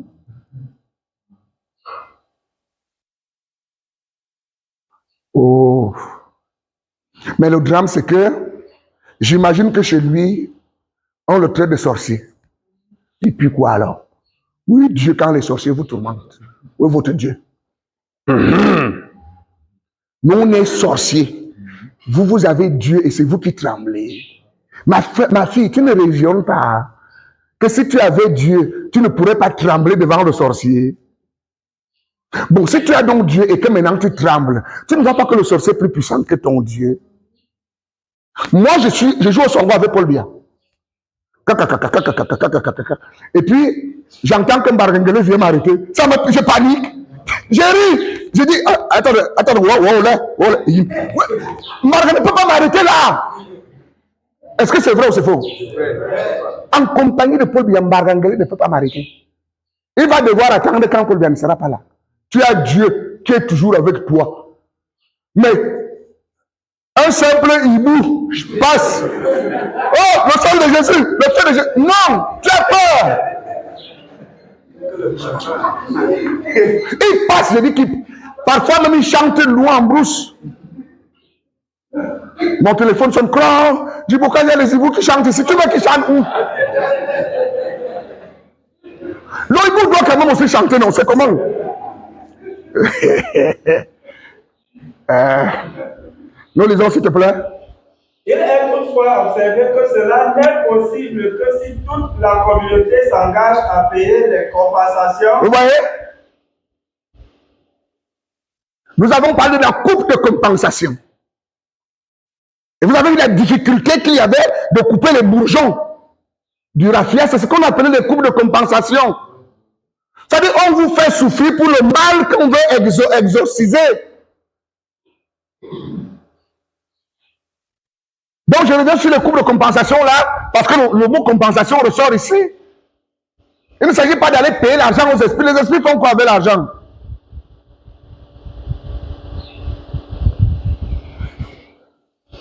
oh. Mais le drame, c'est que j'imagine que chez lui, on le traite de sorcier. Et puis quoi alors? Oui, Dieu, quand les sorciers vous tourmentent. Oui, votre Dieu. Nous, on est sorciers. Vous avez Dieu et c'est vous qui tremblez. Ma fille, tu ne raisonnes pas que si tu avais Dieu, tu ne pourrais pas trembler devant le sorcier. Bon, si tu as donc Dieu et que maintenant tu trembles, tu ne vois pas que le sorcier est plus puissant que ton Dieu. Moi, je joue au songo avec Paul Biya. Et puis, j'entends que Mbargengele vient m'arrêter. Je panique. J'ai ri. J'ai dit, attends, Mbargengele ne peut pas m'arrêter là. Est-ce que c'est vrai ou c'est faux? En compagnie de Paul Biya, Mbargengele ne peut pas m'arrêter. Il va devoir attendre quand Paul Biya ne sera pas là. Tu as Dieu qui est toujours avec toi. Mais un simple hibou passe. Oh, le sang de Jésus, le sang de Jésus. Non, tu as peur. Il passe, je dis qu'il. Parfois même il chante loin en brousse. Mon téléphone sonne cran. Je dis pourquoi il y a les hibous qui chantent ici. Tu veux qu'ils chantent où? Le hibou doit quand même aussi chanter, non? C'est comment? Nous lisons s'il te plaît. Il est toutefois observé que cela n'est possible que si toute la communauté s'engage à payer les compensations. Vous voyez? Nous avons parlé de la coupe de compensation. Et vous avez vu la difficulté qu'il y avait de couper les bourgeons du raffia. C'est ce qu'on appelait les coupes de compensation. C'est-à-dire on vous fait souffrir pour le mal qu'on veut exorciser. Donc je reviens sur les coupes de compensation là, parce que le mot compensation ressort ici. Il ne s'agit pas d'aller payer l'argent aux esprits. Les esprits font quoi avec l'argent?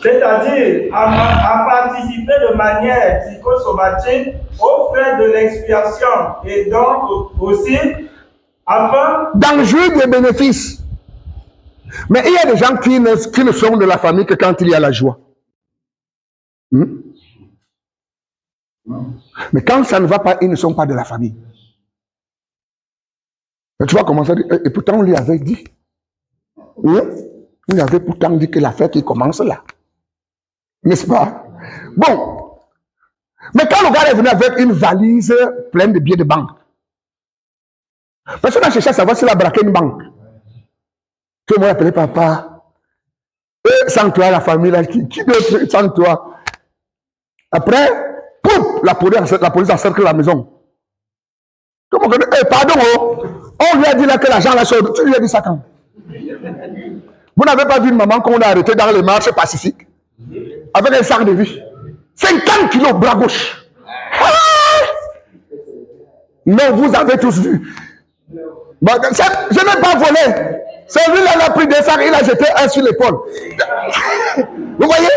C'est-à-dire à participer de manière psychosomatique aux frais de l'expiation et donc aussi afin d'en jouir des bénéfices. Mais il y a des gens qui ne sont de la famille que quand il y a la joie. Mais quand ça ne va pas, ils ne sont pas de la famille. Et tu vas commencer à dire, et pourtant on lui avait dit. Oui, on lui avait pourtant dit que la fête qui commence là. N'est-ce pas? Bon. Mais quand le gars est venu avec une valise pleine de billets de banque, personne n'a cherché à savoir s'il a braqué une banque. Tout le monde appelait papa. Et sans toi, la famille, là, qui d'autre sans toi? Après, pouf, la police encercle la maison. Tout le monde dit, pardon, oh, on lui a dit là que l'argent là sort. Tu lui as dit ça quand? Vous n'avez pas vu une maman qu'on a arrêtée dans les marches pacifiques avec un sac de vie? 50 kilos bras gauche. Non, vous avez tous vu. Bon, je n'ai pas volé. Celui-là, il a pris des sacs, il a jeté un sur l'épaule. Vous voyez?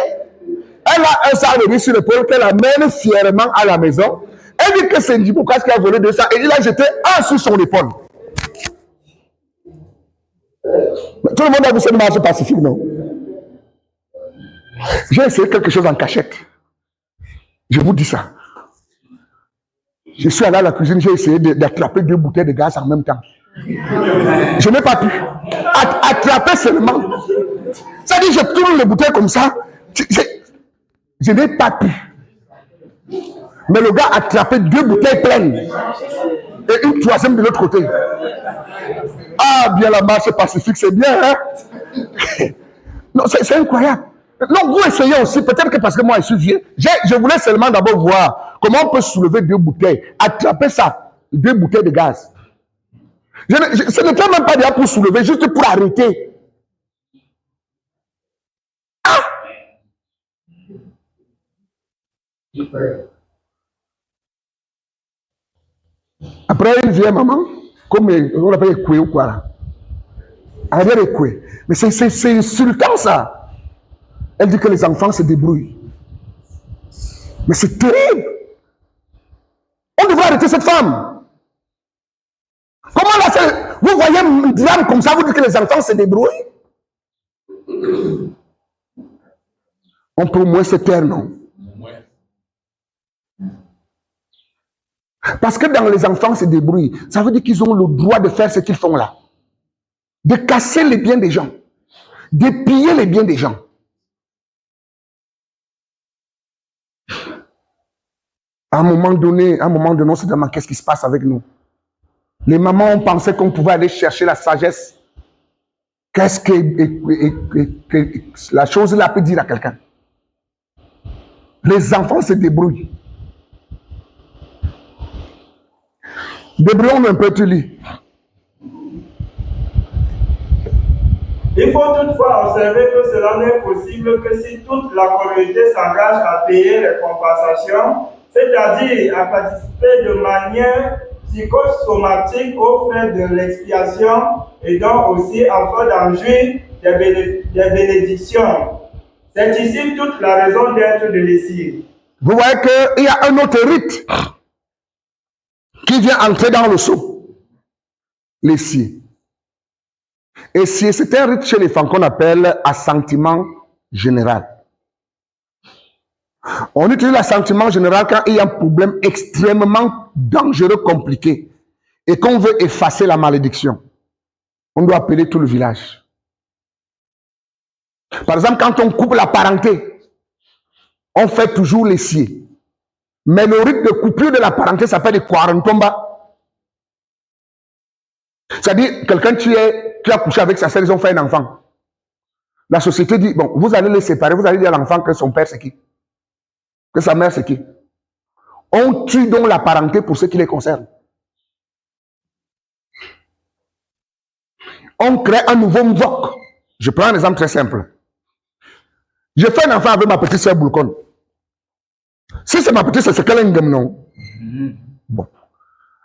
Elle a un sac de vie sur l'épaule qu'elle amène fièrement à la maison. Elle dit que c'est Ndjiboukas qui a volé deux sacs et il a jeté un sur son épaule. Tout le monde a vu cette marche pacifique, non? J'ai essayé quelque chose en cachette. Je vous dis ça. Je suis allé à la cuisine, j'ai essayé d'attraper 2 bouteilles de gaz en même temps. Je n'ai pas pu. Attraper seulement. Ça dit, je tourne les bouteilles comme ça. Je n'ai pas pu. Mais le gars a attrapé 2 bouteilles pleines. Et une troisième de l'autre côté. Ah, bien la marche pacifique, c'est bien, hein? Non, c'est incroyable. Donc, vous essayez aussi, peut-être que parce que moi, je suis vieux, je voulais seulement d'abord voir comment on peut soulever 2 bouteilles, attraper ça, 2 bouteilles de gaz. Ce n'était même pas déjà pour soulever, juste pour arrêter. Ah! Après, une vieille maman, comme on l'appelle Ekoué ou quoi là. Elle avait Ekoué. Mais c'est insultant ça. Elle dit que les enfants se débrouillent. Mais c'est terrible. On devrait arrêter cette femme. Comment là, vous voyez une dame comme ça, vous dites que les enfants se débrouillent? On peut au moins se taire, non? Parce que dans les enfants se débrouillent, ça veut dire qu'ils ont le droit de faire ce qu'ils font là. De casser les biens des gens. De piller les biens des gens. À un moment donné, on se demande qu'est-ce qui se passe avec nous. Les mamans ont pensé qu'on pouvait aller chercher la sagesse. Qu'est-ce que la chose là peut dire à quelqu'un? Les enfants se débrouillent. Débrouillons un peu, tu lis. Il faut toutefois observer que cela n'est possible que si toute la communauté s'engage à payer les compensations, c'est-à-dire à participer de manière psychosomatique aux frais de l'expiation et donc aussi afin d'en jouir des bénédictions. C'est ici toute la raison d'être de l'essier. Vous voyez qu'il y a un autre rite qui vient entrer dans le sceau. L'essier. Essier, c'est un rite chez les femmes qu'on appelle assentiment général. On utilise l'assentiment général quand il y a un problème extrêmement dangereux, compliqué, et qu'on veut effacer la malédiction. On doit appeler tout le village. Par exemple, quand on coupe la parenté, on fait toujours l'essier. Mais le rite de coupure de la parenté s'appelle le Kwarantomba. C'est-à-dire, quelqu'un qui a couché avec sa sœur, ils ont fait un enfant. La société dit, bon, vous allez les séparer, vous allez dire à l'enfant que son père c'est qui? Que sa mère c'est qui? On tue donc la parenté pour ce qui les concerne. On crée un nouveau mvok. Je prends un exemple très simple. Je fais un enfant avec ma petite sœur Boulkon. Si c'est ma petite sœur, c'est qu'elle a une gamme, non? Bon.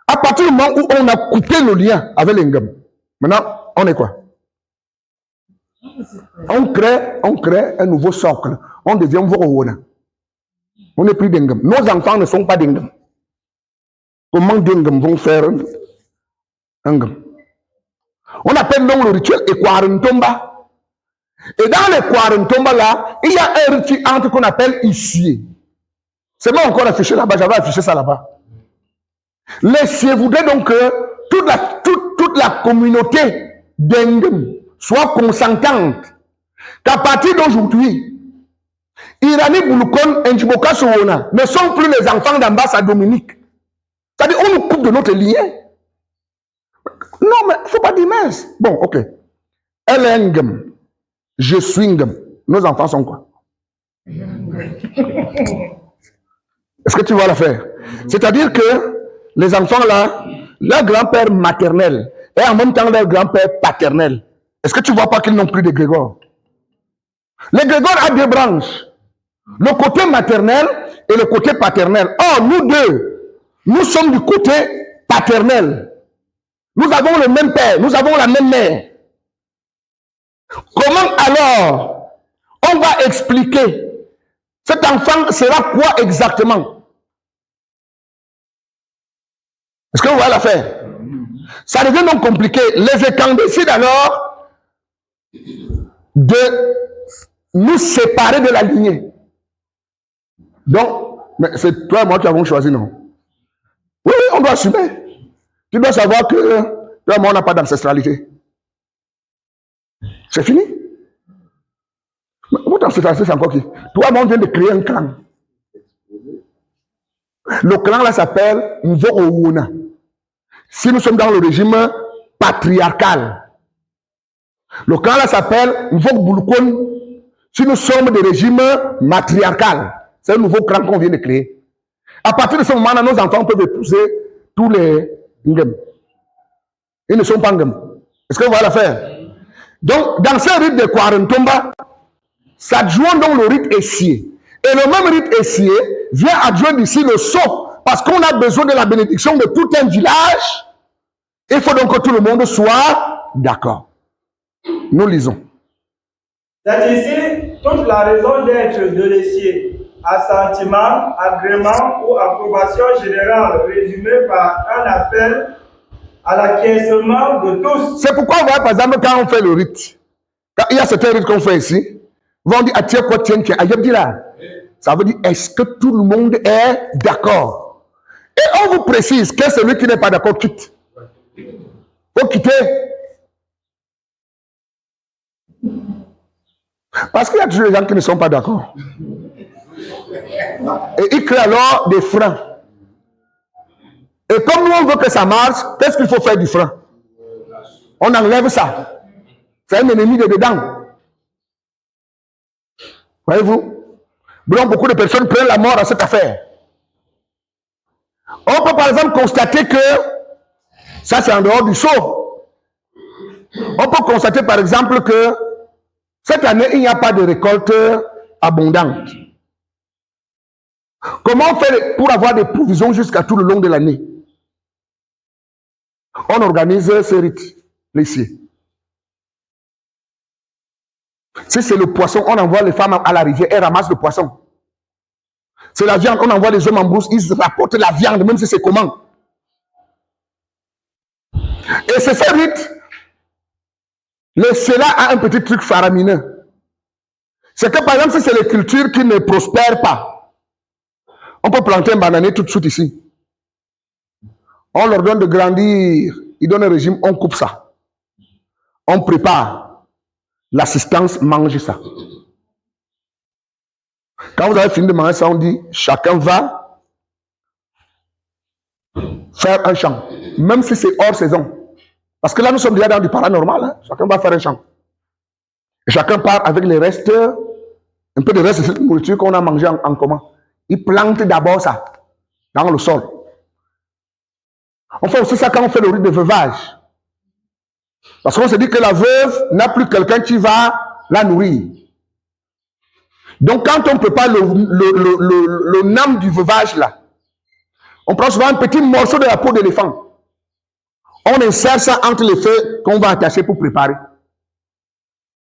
À partir du moment où on a coupé le lien avec l'ingam, maintenant, on est quoi? On crée un nouveau socle. On devient Vorowona. On n'est plus d'ingam. Nos enfants ne sont pas d'ingam. Comment d'ingam vont faire un gam? On appelle donc le rituel Ekwarantomba. Et dans les Kwarantomba là, il y a un rituel entre qu'on appelle ici. C'est moi encore affiché là-bas, j'avais affiché ça là-bas. L'essier voudrait donc que toute la communauté d'Engem soit consentante qu'à partir d'aujourd'hui, Irani Bouloukon et Ndjiboka Sowona ne sont plus les enfants d'ambassade Dominique. C'est-à-dire, on nous coupe de notre lien. Non, mais il ne faut pas dire mince. Bon, ok. Elle est Ngem. Je suis Ngem. Nos enfants sont quoi? Est-ce que tu vois l'affaire? C'est-à-dire que les enfants là, leur grand-père maternel et en même temps leur grand-père paternel, est-ce que tu ne vois pas qu'ils n'ont plus de Grégor? Le Grégor a deux branches. Le côté maternel et le côté paternel. Or, nous deux, nous sommes du côté paternel. Nous avons le même père, nous avons la même mère. Comment alors on va expliquer cet enfant sera quoi exactement? Est-ce que vous voyez l'affaire? Ça devient donc compliqué. Les écans décident alors de nous séparer de la lignée. Donc, mais c'est toi et moi qui avons choisi, non? Oui, on doit assumer. Tu dois savoir que toi et moi, on n'a pas d'ancestralité. C'est fini. Votre ancestralité, c'est encore qui? Toi et moi, on vient de créer un clan. Le clan là s'appelle Mvorowuna. Si nous sommes dans le régime patriarcal, le clan là s'appelle Mvok si nous sommes des régimes matriarcal. C'est un nouveau clan qu'on vient de créer. À partir de ce moment-là, nos enfants peuvent épouser tous les Ngem. Ils ne sont pas Ngem. Est-ce que vous voyez l'affaire? Donc, dans ce rite de Kwarantomba, ça adjoint donc le rite essier. Et le même rite essier vient adjoindre ici le sceau. Parce qu'on a besoin de la bénédiction de tout un village. Il faut donc que tout le monde soit d'accord. Nous lisons. C'est ici toute la raison d'être de l'essier. Assentiment, agrément ou approbation générale résumée par un appel à l'acquiescement de tous. C'est pourquoi, vous voyez, par exemple, quand on fait le rite, quand il y a certains rites qu'on fait ici, on dit, tiens, quoi, tiens, là. Ça veut dire, est-ce que tout le monde est d'accord? Et on vous précise que celui qui n'est pas d'accord quitte. Il faut quitter. Parce qu'il y a toujours des gens qui ne sont pas d'accord. Et ils créent alors des freins. Et comme nous, on veut que ça marche, qu'est-ce qu'il faut faire du frein? On enlève ça. C'est un ennemi de dedans. Voyez-vous? Donc, beaucoup de personnes prennent la mort à cette affaire. On peut par exemple constater que, ça c'est en dehors du sceau. On peut constater par exemple que cette année, il n'y a pas de récolte abondante. Comment on fait pour avoir des provisions jusqu'à tout le long de l'année? On organise ce rite, l'essier. Si c'est le poisson, on envoie les femmes à la rivière, elles ramassent le poisson. C'est la viande, on envoie les hommes en brousse, ils rapportent la viande, même si c'est comment. Et c'est ce rite. Le cela a un petit truc faramineux. C'est que par exemple, si c'est les cultures qui ne prospèrent pas, on peut planter un bananier tout de suite ici. On leur donne de grandir, ils donnent un régime, on coupe ça. On prépare. L'assistance mange ça. Quand vous avez fini de manger ça, on dit, chacun va faire un champ. Même si c'est hors saison. Parce que là, nous sommes déjà dans du paranormal. Hein? Chacun va faire un champ. Et chacun part avec les restes, un peu de reste de cette nourriture qu'on a mangé en commun. Il plante d'abord ça dans le sol. On fait aussi ça quand on fait le rite de veuvage. Parce qu'on se dit que la veuve n'a plus quelqu'un qui va la nourrir. Donc quand on prépare le nam du veuvage là, on prend souvent un petit morceau de la peau d'éléphant. On insère ça entre les feuilles qu'on va attacher pour préparer.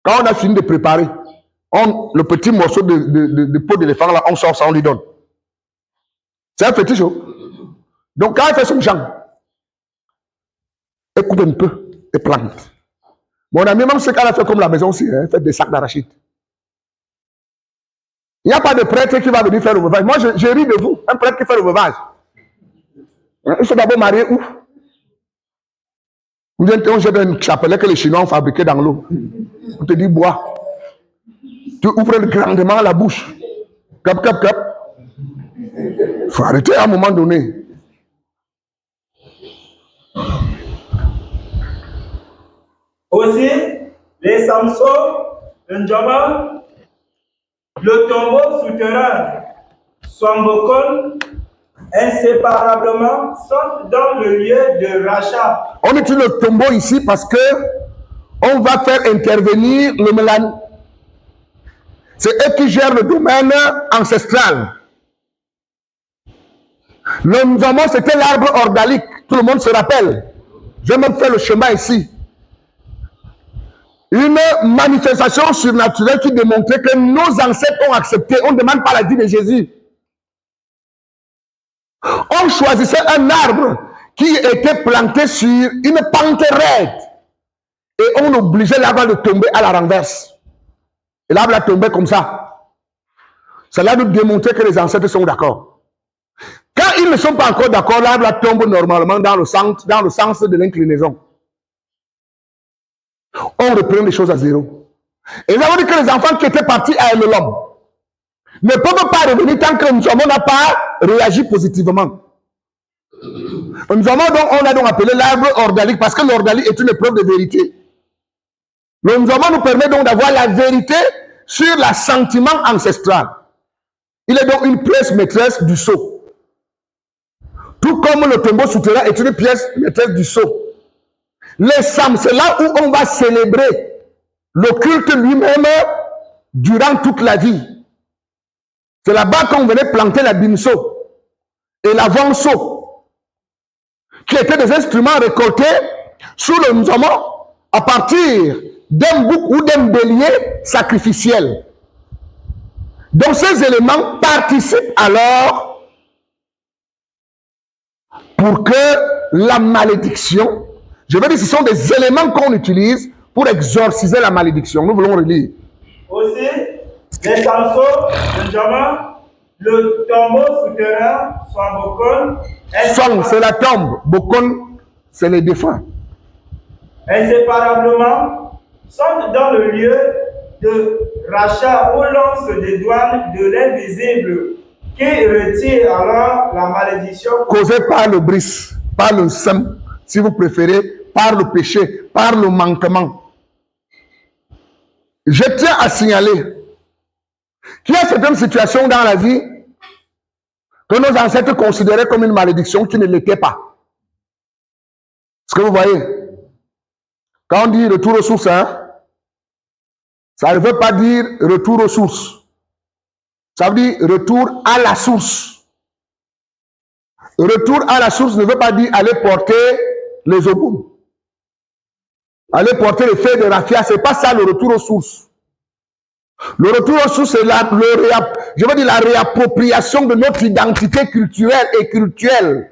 Quand on a fini de préparer, le petit morceau de peau d'éléphant là, on sort ça, on lui donne. C'est un fétiche. Donc quand il fait son champ, il coupe un peu et plante. Mon ami, même ce qu'elle a fait comme la maison aussi, elle fait des sacs d'arachide. Il n'y a pas de prêtre qui va venir faire le veuvage. Moi, je ris de vous, un prêtre qui fait le veuvage. Il faut d'abord marier où? Vous êtes un jeu d'un chapelet que les Chinois ont fabriqué dans l'eau. On te dit bois. Tu ouvres grandement la bouche. Cap, cap, cap. Il faut arrêter à un moment donné. Aussi, les Samson, le Ndjama, le tombeau souterrain, Swambokon, inséparablement sont dans le lieu de rachat. On utilise le tombeau ici parce que on va faire intervenir le mélan. C'est eux qui gèrent le domaine ancestral. Le Ndjama, c'était l'arbre organique. Tout le monde se rappelle. Je vais même faire le chemin ici. Une manifestation surnaturelle qui démontrait que nos ancêtres ont accepté. On ne demande pas la vie de Jésus. On choisissait un arbre qui était planté sur une pente raide. Et on obligeait l'arbre de tomber à la renverse. Et l'arbre a tombé comme ça. Cela nous démontrait que les ancêtres sont d'accord. Quand ils ne sont pas encore d'accord, l'arbre tombe normalement dans le sens de l'inclinaison. On reprend les choses à zéro. Et nous avons dit que les enfants qui étaient partis à l'homme ne peuvent pas revenir tant que nous n'a pas réagi positivement. Nous avons donc, on a donc appelé l'arbre organique parce que l'organique est une épreuve de vérité. Le Nzoma nous permet donc d'avoir la vérité sur l'assentiment ancestral. Il est donc une pièce maîtresse du sceau. Tout comme le tombeau souterrain est une pièce maîtresse du sceau. Les Sam, c'est là où on va célébrer le culte lui-même durant toute la vie. C'est là-bas qu'on venait planter la bimso et l'avant-saut, qui étaient des instruments récoltés sous le Nzoma à partir d'un bouc ou d'un bélier sacrificiel. Donc ces éléments participent alors pour que la malédiction, je veux dire, ce sont des éléments qu'on utilise pour exorciser la malédiction. Nous voulons relire. Aussi, les Samson, le Ndjama, le tombeau souterrain, Swambokon, Son, c'est la tombe. Bokon, c'est les défunts. inséparablement, sont dans le lieu de rachat où l'on se dédouane de l'invisible qui retire alors la malédiction Causée par le bris, par le sem, si vous préférez, par le péché, par le manquement. Je tiens à signaler qu'il y a certaines situations dans la vie que nos ancêtres considéraient comme une malédiction qui ne l'était pas. Est-ce que vous voyez? Quand on dit retour aux sources, hein, ça ne veut pas dire retour aux sources. Ça veut dire retour à la source. Retour à la source ne veut pas dire aller porter les obus. Aller porter les feuilles de raffia, ce n'est pas ça le retour aux sources. Le retour aux sources, c'est je veux dire la réappropriation de notre identité culturelle et culturelle.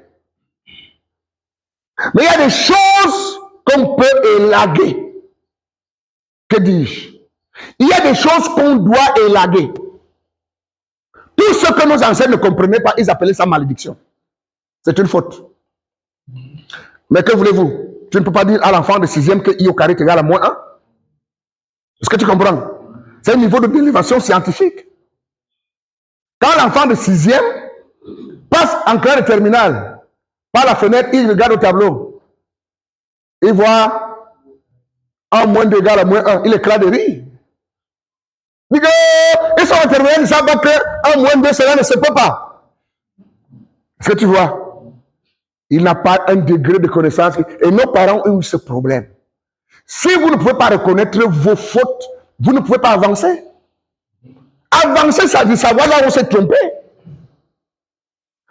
Mais il y a des choses qu'on peut élaguer. Que dis-je? Il y a des choses qu'on doit élaguer. Tout ce que nos ancêtres ne comprenaient pas, ils appelaient ça malédiction. C'est une faute. Mais que voulez-vous? Tu ne peux pas dire à l'enfant de 6e que I au carré est égal à moins 1. Est-ce que tu comprends? C'est un niveau de dérivation scientifique. Quand l'enfant de 6e passe en classe de terminale, par la fenêtre, il regarde au tableau. Il voit 1 moins 2 égale à moins 1. Il éclate de rire. Il dit que ils sont en terminale, ils ne savent pas que 1 moins 2, cela ne se peut pas. Est-ce que tu vois? Il n'a pas un degré de connaissance. Et nos parents ont eu ce problème. Si vous ne pouvez pas reconnaître vos fautes, vous ne pouvez pas avancer. Avancer, ça veut savoir là où on s'est trompé.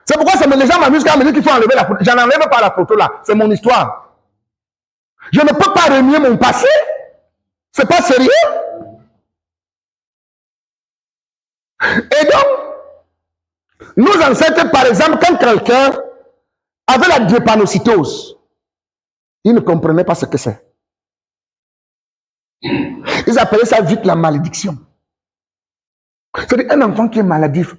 C'est pourquoi les gens m'amusent quand ils me disent qu'il faut enlever la photo. J'en enlève pas la photo là. C'est mon histoire. Je ne peux pas renier mon passé. C'est pas sérieux. Et donc, nos ancêtres, par exemple, quand quelqu'un avait la drépanocytose, ils ne comprenaient pas ce que c'est. Ils appelaient ça vite la malédiction. C'est-à-dire un enfant qui est maladif,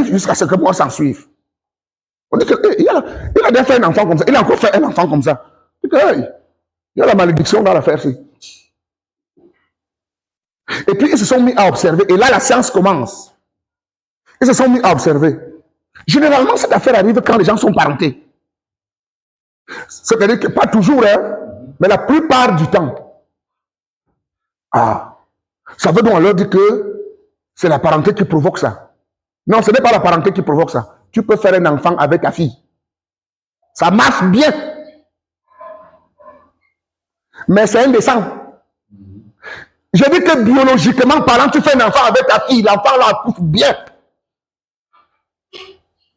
jusqu'à ce que moi s'en suive. On dit qu'il a déjà fait un enfant comme ça, il a encore fait un enfant comme ça. Il y a la malédiction dans l'affaire-ci. Et puis ils se sont mis à observer, et là la science commence. Ils se sont mis à observer. Généralement, cette affaire arrive quand les gens sont parentés. C'est-à-dire que pas toujours, hein, mais la plupart du temps. Ça veut donc alors dire que c'est la parenté qui provoque ça. Non, ce n'est pas la parenté qui provoque ça. Tu peux faire un enfant avec ta fille. Ça marche bien. Mais c'est indécent. Je dis que biologiquement parlant, tu fais un enfant avec ta fille, l'enfant là pousse bien.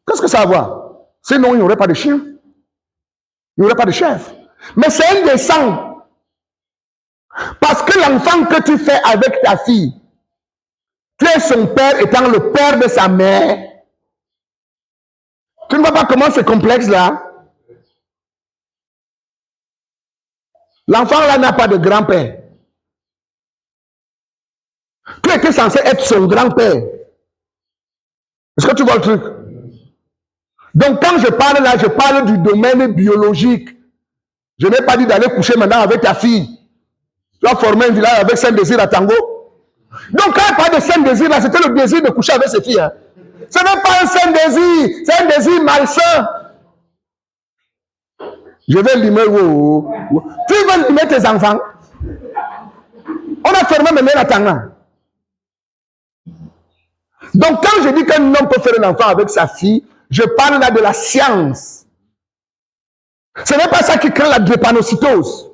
Qu'est-ce que ça va? Sinon, il n'y aurait pas de chien. Il n'y aurait pas de chef. Mais c'est indécent. Parce que l'enfant que tu fais avec ta fille, tu es son père étant le père de sa mère. Tu ne vois pas comment c'est complexe là? L'enfant là n'a pas de grand-père. Tu étais censé être son grand-père. Est-ce que tu vois le truc? Donc quand je parle là, je parle du domaine biologique. Je n'ai pas dit d'aller coucher maintenant avec ta fille. Tu as formé un village avec Saint-Désir à Tango. Donc quand il parle de Saint-Désir là, c'était le désir de coucher avec ses filles. Hein. Ce n'est pas un Saint-Désir, c'est un désir malsain. Je vais limer. Tu veux limer tes enfants? On a fermé maintenant la Tanga. Donc quand je dis qu'un homme peut faire un enfant avec sa fille, je parle là de la science. Ce n'est pas ça qui crée la drépanocytose.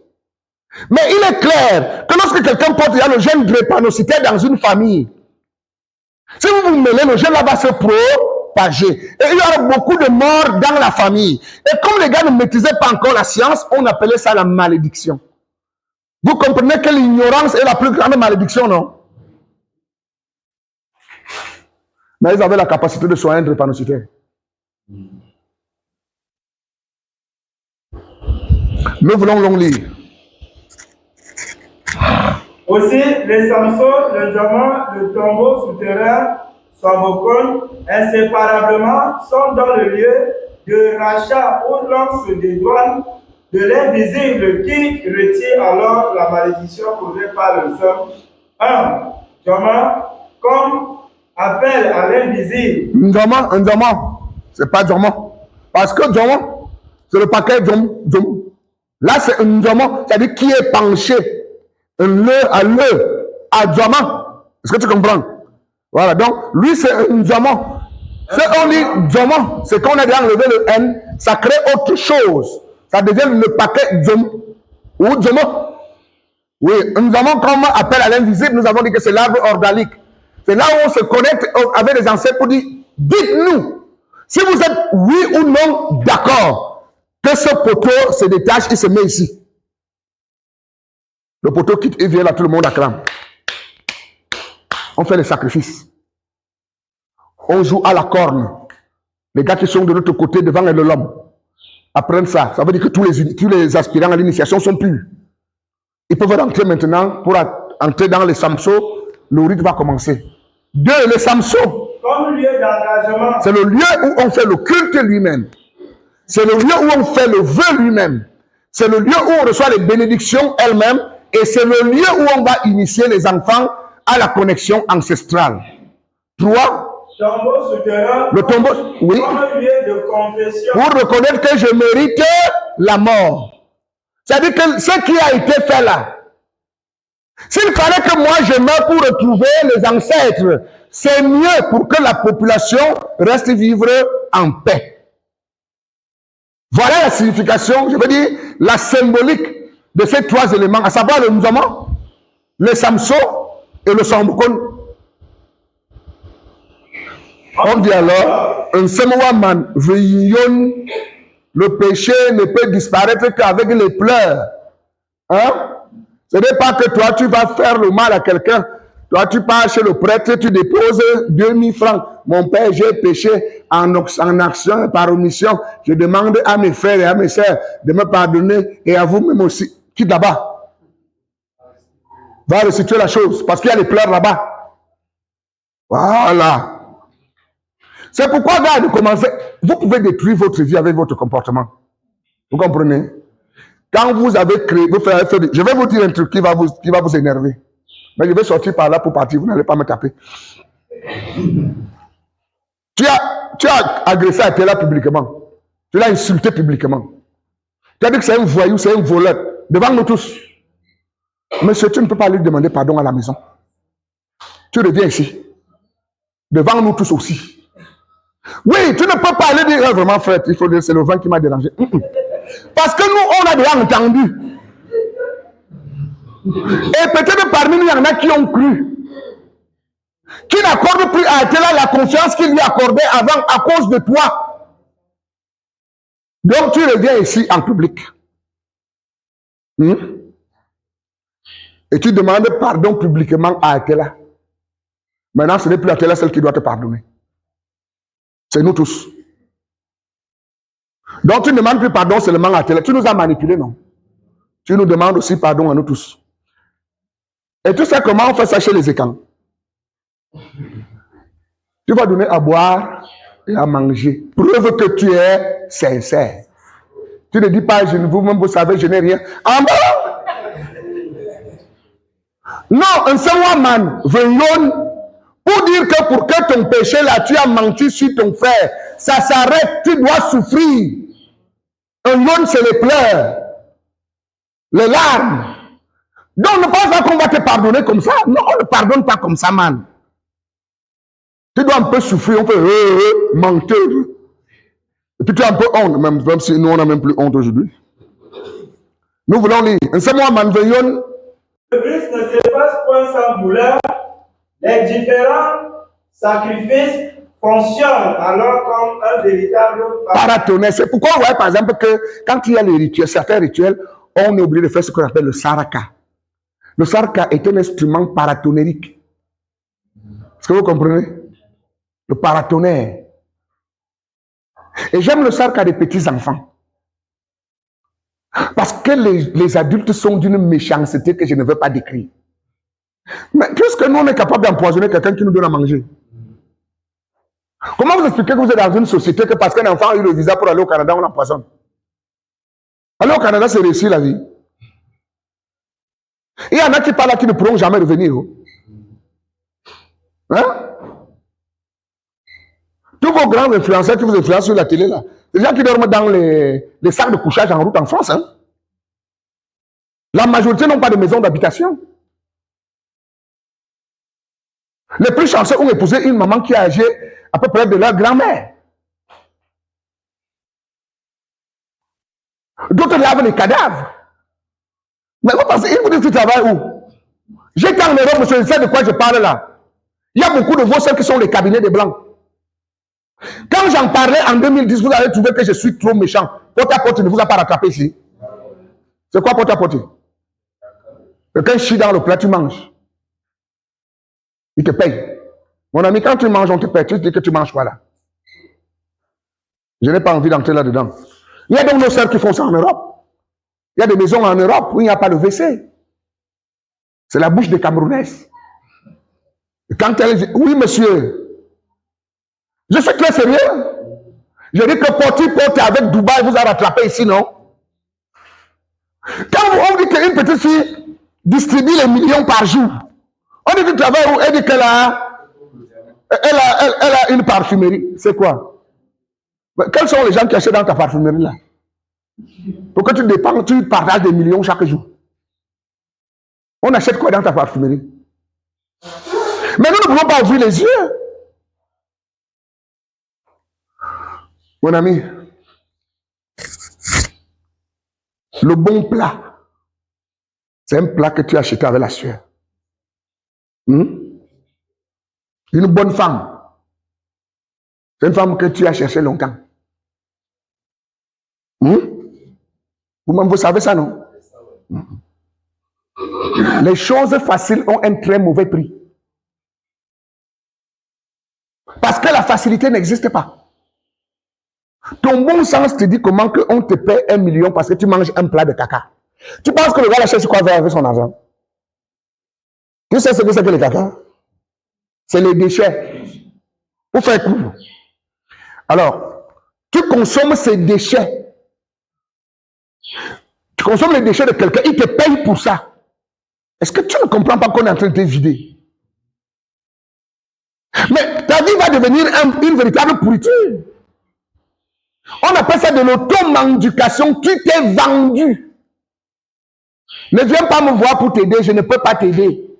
Mais il est clair que lorsque quelqu'un porte le gène drépanocytaire dans une famille, si vous vous mêlez, le gène là va se propager. Et il y aura beaucoup de morts dans la famille. Et comme les gars ne maîtrisaient pas encore la science, on appelait ça la malédiction. Vous comprenez que l'ignorance est la plus grande malédiction, non? Mais ils avaient la capacité de soigner un drépanocytaire. Nous voulons long lire. Aussi, les Samson, le diamant, le tombeau souterrain, Swabokon, inséparablement, sont dans le lieu de rachat où l'homme se dédouane de l'invisible qui retire alors la malédiction causée par le somme. 1. Diamant, comme appel à l'invisible. Un diamant, c'est pas diamant. Parce que diamant, c'est le paquet diamant. Là, c'est un diamant, c'est-à-dire qui est penché. Un nœud à diamant. Est-ce que tu comprends? Voilà, donc lui c'est un diamant. Si on dit diamant, c'est qu'on a déjà enlevé le N, ça crée autre chose. Ça devient le paquet diamant. Ou diamant. Oui, un diamant comme appel à l'invisible, nous avons dit que c'est l'arbre organique. C'est là où on se connecte avec les ancêtres pour dire, dites-nous, si vous êtes oui ou non d'accord, que ce poteau se détache et se met ici. Le poteau quitte et vient là, tout le monde acclame. On fait les sacrifices. On joue à la corne. Les gars qui sont de l'autre côté, devant l'homme, apprennent ça. Ça veut dire que tous les aspirants à l'initiation sont purs. Ils peuvent rentrer maintenant pour entrer dans les samsos. Le rite va commencer. 2. Les samsos. Comme lieu d'engagement. C'est le lieu où on fait le culte lui-même. C'est le lieu où on fait le vœu lui-même. C'est le lieu où on reçoit les bénédictions elles-mêmes. Et c'est le lieu où on va initier les enfants à la connexion ancestrale. 3. Tombeau souterrain. Le tombeau, oui. Comme lieu de confession. Pour reconnaître que je mérite la mort. C'est-à-dire que ce qui a été fait là, s'il fallait que moi je meure pour retrouver les ancêtres, c'est mieux pour que la population reste vivre en paix. Voilà la signification, je veux dire, la symbolique de ces 3 éléments, à savoir le mouvement, le samso et le sambukon. On dit alors, un semoaman veillon, le péché ne peut disparaître qu'avec les pleurs. Hein? Ce n'est pas que toi, tu vas faire le mal à quelqu'un. Toi, tu pars chez le prêtre, tu déposes 2000 francs. Mon père, j'ai péché en action, par omission. Je demande à mes frères et à mes sœurs de me pardonner et à vous-même aussi. Quitte là-bas. Va restituer la chose, parce qu'il y a les pleurs là-bas. Voilà. C'est pourquoi, gars, de commencer, vous pouvez détruire votre vie avec votre comportement. Vous comprenez? Quand vous avez créé, je vais vous dire un truc qui va vous énerver. Mais je vais sortir par là pour partir, vous n'allez pas me taper. Tu as agressé Atela publiquement. Tu l'as insulté publiquement. Tu as dit que c'est un voyou, c'est un voleur. Devant nous tous. Monsieur, tu ne peux pas lui demander pardon à la maison. Tu reviens ici. Devant nous tous aussi. Oui, tu ne peux pas aller dire, vraiment frère, il faut dire, c'est le vent qui m'a dérangé. Parce que nous, on a déjà entendu. Et peut-être parmi nous, il y en a qui ont cru. Qui n'accordent plus à Atela la confiance qu'il lui accordait avant à cause de toi. Donc tu reviens ici en public. Et tu demandes pardon publiquement à Atela. Maintenant, ce n'est plus Atela celle qui doit te pardonner. C'est nous tous. Donc tu ne demandes plus pardon seulement à Atela. Tu nous as manipulés, non? Tu nous demandes aussi pardon à nous tous. Et tu sais comment on fait ça chez les écans? Tu vas donner à boire et à manger. Preuve que tu es sincère. Tu ne dis pas, vous-même vous savez, je n'ai rien. Ah bon? Non, un seul man, pour dire que pour que ton péché là, tu as menti sur ton frère, ça s'arrête, tu dois souffrir. Un yon, c'est les pleurs, les larmes. Donc ne pense pas qu'on va te pardonner comme ça. Non, on ne pardonne pas comme ça, man. Tu dois un peu souffrir, on peut mentir. Et puis tu as un peu honte, même si nous on n'a même plus honte aujourd'hui. Nous voulons lire. Un seul man, veillon. Le Christ ne s'efface point sans douleur. Les différents sacrifices fonctionnent alors comme un véritable paratonnerre. C'est pourquoi on voit par exemple que quand il y a les rituels, certains rituels, on est obligé de faire ce qu'on appelle le saraka. Le saraka est un instrument paratonérique. Est-ce que vous comprenez? Le paratonnerre. Et j'aime le saraka des petits enfants. Parce que les adultes sont d'une méchanceté que je ne veux pas décrire. Mais puisque nous on est capable d'empoisonner quelqu'un qui nous donne à manger. Comment vous expliquez que vous êtes dans une société que parce qu'un enfant a eu le visa pour aller au Canada, on l'empoisonne? Aller au Canada, c'est réussir la vie. Il y en a qui parlent là qui ne pourront jamais revenir. Hein? Tous vos grands influenceurs qui vous influencent sur la télé, là, les gens qui dorment dans les sacs de couchage en route en France, hein? La majorité n'ont pas de maison d'habitation. Les plus chanceux ont épousé une maman qui a âgé à peu près de leur grand-mère. D'autres lavent les cadavres. Mais vous pensez, ils vous disent que tu travailles où? J'étais en Europe, monsieur, je sais de quoi je parle là. Il y a beaucoup de vos sœurs qui sont les cabinets des Blancs. Quand j'en parlais en 2010, vous avez trouvé que je suis trop méchant. Porte à porte ne vous a pas rattrapé ici. C'est quoi porte à porte? Quelqu'un chie dans le plat, tu manges. Il te paye. Mon ami, quand tu manges, on te paye. Tu dis que tu manges quoi là? Je n'ai pas envie d'entrer là-dedans. Il y a donc nos sœurs qui font ça en Europe. Il y a des maisons en Europe où il n'y a pas de WC. C'est la bouche des Camerounaises. Et quand elle dit, oui monsieur, je suis très sérieux. Je dis que Porte avec Dubaï vous a rattrapé ici, non? Quand on dit qu'une petite fille distribue les millions par jour, on dit qu'il travaille où? Elle dit qu'elle a, elle a une parfumerie. C'est quoi? Mais quels sont les gens qui achètent dans ta parfumerie là? Pour que tu dépenses, tu partages des millions chaque jour. On achète quoi dans ta parfumerie? Mais nous ne pouvons pas ouvrir les yeux. Mon ami, le bon plat, c'est un plat que tu as acheté avec la sueur. Une bonne femme, c'est une femme que tu as cherché longtemps. Vous-même, vous savez ça, non? Les choses faciles ont un très mauvais prix. Parce que la facilité n'existe pas. Ton bon sens te dit comment on te paie 1 million parce que tu manges un plat de caca. Tu penses que le gars achète quoi avec son argent? Tu sais ce que c'est que le caca? C'est les déchets. Pour faire court. Alors, tu consommes ces déchets. Tu consommes les déchets de quelqu'un, il te paye pour ça. Est-ce que tu ne comprends pas qu'on est en train de te vider? Mais ta vie va devenir une véritable pourriture. On appelle ça de l'auto-mendication. Tu t'es vendu. Ne viens pas me voir pour t'aider, je ne peux pas t'aider.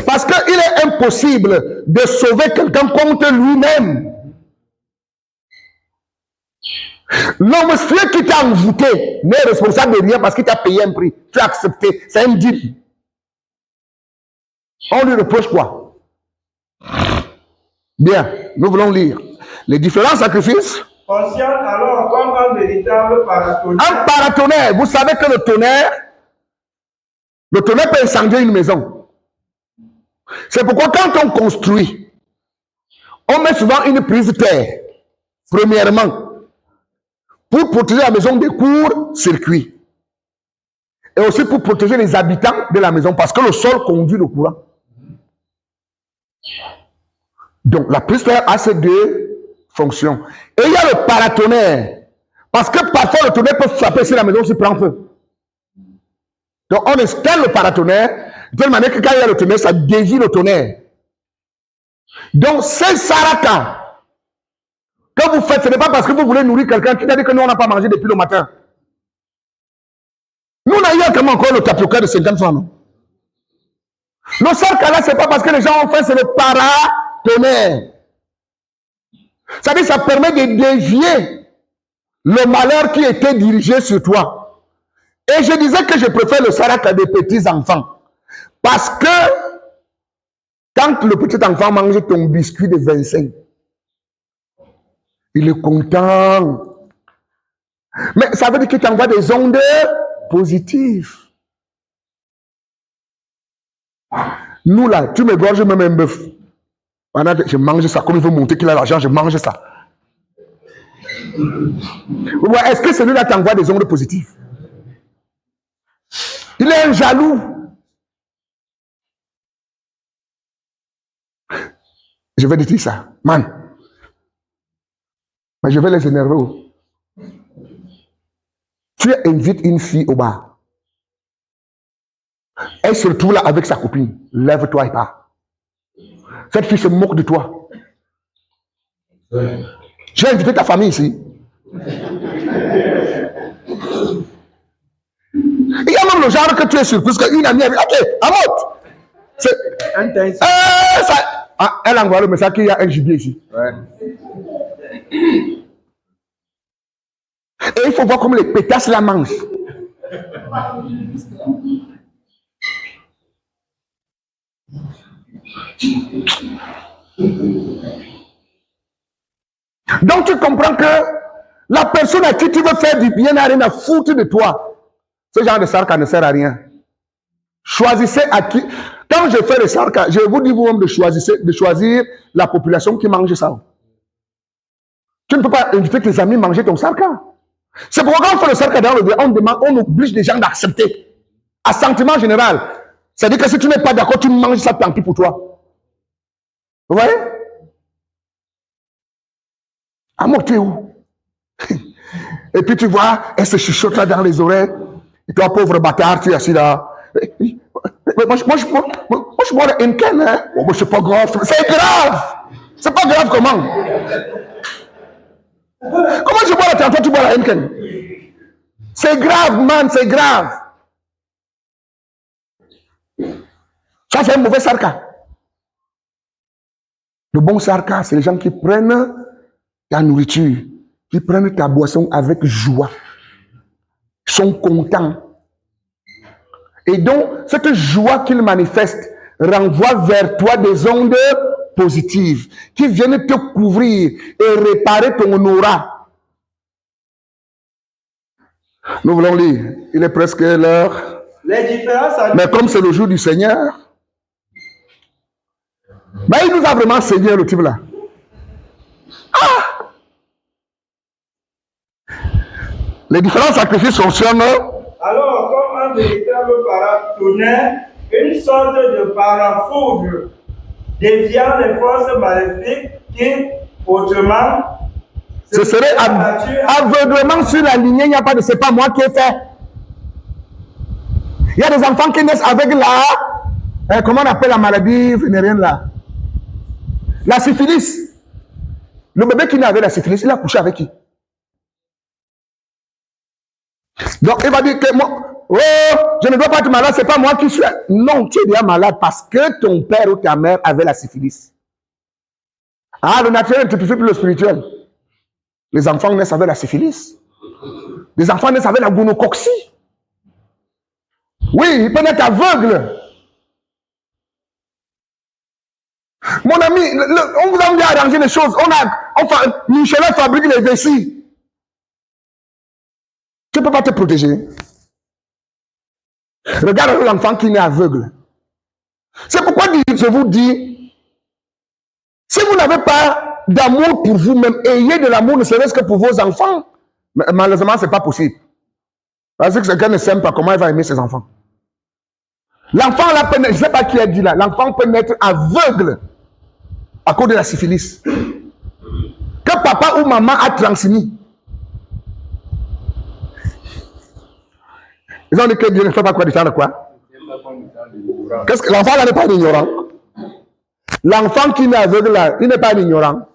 Parce qu'il est impossible de sauver quelqu'un contre lui-même. L'homme qui t'a envoûté n'est responsable de rien parce qu'il t'a payé un prix. Tu as accepté. C'est un deal. On lui reproche quoi? Bien, nous voulons lire les différents sacrifices. Fonctionne alors comme un véritable paratonnerre. Un paratonnerre, vous savez que le tonnerre peut incendier une maison. C'est pourquoi quand on construit, on met souvent une prise terre, premièrement, pour protéger la maison des courts-circuits. Et aussi pour protéger les habitants de la maison, parce que le sol conduit le courant. Donc, la prise terre a ces deux fonctions. Et il y a le paratonnerre, parce que parfois le tonnerre peut frapper si la maison se prend feu. Donc, on installe le paratonnerre, de telle manière que quand il y a le tonnerre, ça dévie le tonnerre. Donc, ces saraka que vous faites, ce n'est pas parce que vous voulez nourrir quelqu'un qui a dit que nous, on n'a pas mangé depuis le matin. Nous, on a eu comment encore le tapioca de 50 francs. Le saraka là, ce n'est pas parce que les gens ont fait, c'est le paratonnerre. Ça veut dire ça permet de dévier le malheur qui était dirigé sur toi. Et je disais que je préfère le saraka des petits enfants. Parce que quand le petit enfant mange ton biscuit de 25, il est content. Mais ça veut dire qu'il t'envoie des ondes positives. Nous là, tu me gorges même un bœuf. Pendant que je mange ça, comme il veut montrer qu'il a l'argent, je mange ça. Est-ce que celui-là t'envoie des ondes positives? Il est un jaloux. Je vais dire ça. Man. Mais je vais les énerver. Tu invites une fille au bar. Elle se retrouve là avec sa copine. Lève-toi et pars. Cette fille se moque de toi. J'ai invité ta famille ici. Il y a même le genre que tu es surpris qu'une amie a dit, ok, Amot. Elle envoie le message qu'il y a un gibier ici. Ouais. Et il faut voir comment les pétasses la mangent. Donc tu comprends que la personne à qui tu veux faire du bien n'a rien à foutre de toi. Ce genre de sarka ne sert à rien. Choisissez à qui. Quand je fais les sarka, je vous dis vous-même de choisir la population qui mange ça. Tu ne peux pas inviter tes amis à manger ton sarka. C'est pourquoi quand on fait le sarka dans le on demande, on oblige les gens d'accepter. À sentiment général. C'est-à-dire que si tu n'es pas d'accord, tu manges ça, tant pis pour toi. Vous voyez? Amour, tu es où? Et puis tu vois, elle se chuchote là dans les oreilles. Et toi, pauvre bâtard, tu es assis là. Moi, je bois le Henken, hein? Oh, c'est pas grave. C'est grave! C'est pas grave comment? Comment je bois la tantôt, tu bois la Henken? C'est grave, man, c'est grave. Ça, c'est un mauvais sarka. Le bon sarka, c'est les gens qui prennent ta nourriture, qui prennent ta boisson avec joie. Ils sont contents. Et donc, cette joie qu'ils manifestent renvoie vers toi des ondes positives qui viennent te couvrir et réparer ton aura. Nous voulons lire. Il est presque l'heure. Mais comme c'est le jour du Seigneur, mais il nous a vraiment saigné le type là. Ah! Les différents sacrifices fonctionnent. Alors, comme un véritable paratonnerre, une sorte de parafoudre déviant les forces maléfiques qui, autrement, ce serait aveuglement sur la lignée. Il n'y a pas de c'est pas moi qui ai fait. Il y a des enfants qui naissent avec la, comment on appelle la maladie vénérienne là? La syphilis. Le bébé qui naît avec la syphilis, il a couché avec qui? Donc il va dire que moi, oh, je ne dois pas être malade, c'est pas moi qui suis. Non, tu es déjà malade parce que ton père ou ta mère avait la syphilis. Ah, le naturel ne typifie plus le spirituel. Les enfants naissent avec la syphilis. Les enfants naissent avec la gonocoxie. Oui, ils peuvent être aveugles. Mon ami, on vous a bien arrangé les choses. Michelin fabrique les vessies. Tu ne peux pas te protéger. Regarde l'enfant qui est aveugle. C'est pourquoi je vous dis, si vous n'avez pas d'amour pour vous-même, ayez de l'amour ne serait-ce que pour vos enfants. Mais malheureusement, ce n'est pas possible. Parce que quelqu'un ne s'aime pas, comment il va aimer ses enfants? L'enfant, là, je ne sais pas qui a dit là, l'enfant peut naître aveugle à cause de la syphilis. Que papa ou maman a transmis. Ils ont dit que Dieu ne fait pas quoi du temps de quoi? Qu'est-ce que l'enfant là n'est pas ignorant? L'enfant qui est aveugle là, il n'est pas ignorant.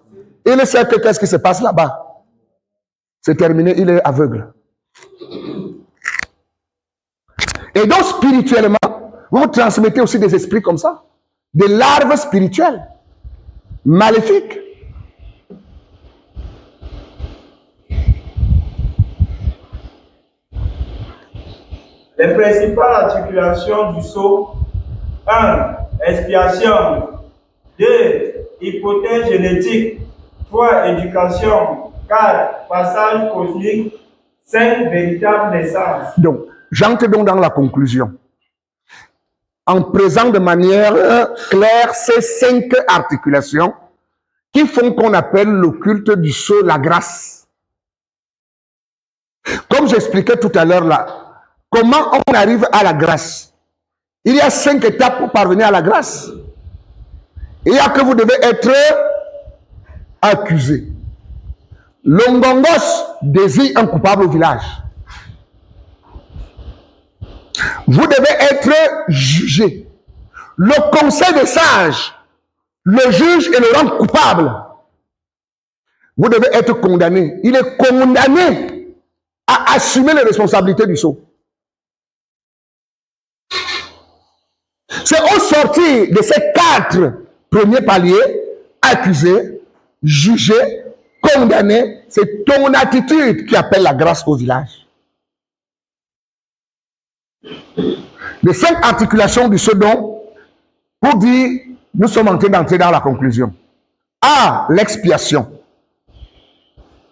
Il sait que qu'est-ce qui se passe là-bas. C'est terminé, il est aveugle. Et donc spirituellement, vous transmettez aussi des esprits comme ça, des larves spirituelles, maléfiques. Les principales articulations du sceau: 1. Expiation. 2. Hypothèse génétique. 3. Éducation. 4. Passage cosmique. 5. Véritable naissance. Donc, j'entre donc dans la conclusion. En présent de manière claire ces 5 articulations qui font qu'on appelle le culte du sceau la grâce. Comme j'expliquais tout à l'heure là, comment on arrive à la grâce? Il y a 5 étapes pour parvenir à la grâce. Il y a que vous devez être accusé. L'ongongos désigne un coupable au village. Vous devez être jugé. Le conseil des sages le juge et le rend coupable. Vous devez être condamné. Il est condamné à assumer les responsabilités du sceau. C'est au sortir de ces 4 premiers paliers, accusé, jugé, condamné, c'est ton attitude qui appelle la grâce au village. Les 5 articulations du second, pour dire, nous sommes en train d'entrer dans la conclusion. A, l'expiation.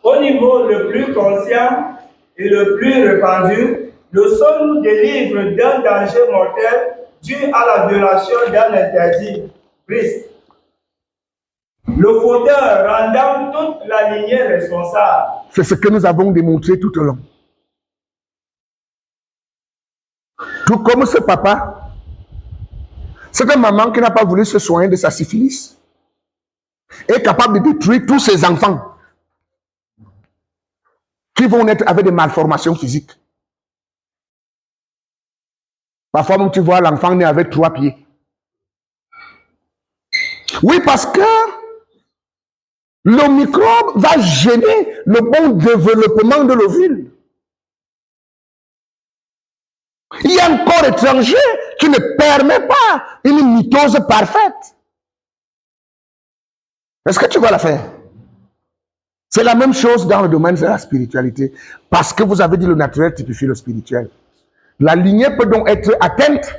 Au niveau le plus conscient et le plus répandu, Le sol nous délivre d'un danger mortel dû à la violation d'un interdit. Christ. Le fauteur rendant toute la lignée responsable. C'est ce que nous avons démontré tout au long. Tout comme ce papa, cette maman qui n'a pas voulu se soigner de sa syphilis est capable de détruire tous ses enfants qui vont naître avec des malformations physiques. Parfois même tu vois l'enfant né avec 3 pieds. Oui, parce que le microbe va gêner le bon développement de l'ovule. Il y a un corps étranger qui ne permet pas une mitose parfaite. Est-ce que tu vas la faire? C'est la même chose dans le domaine de la spiritualité. Parce que vous avez dit le naturel typifie le spirituel. La lignée peut donc être atteinte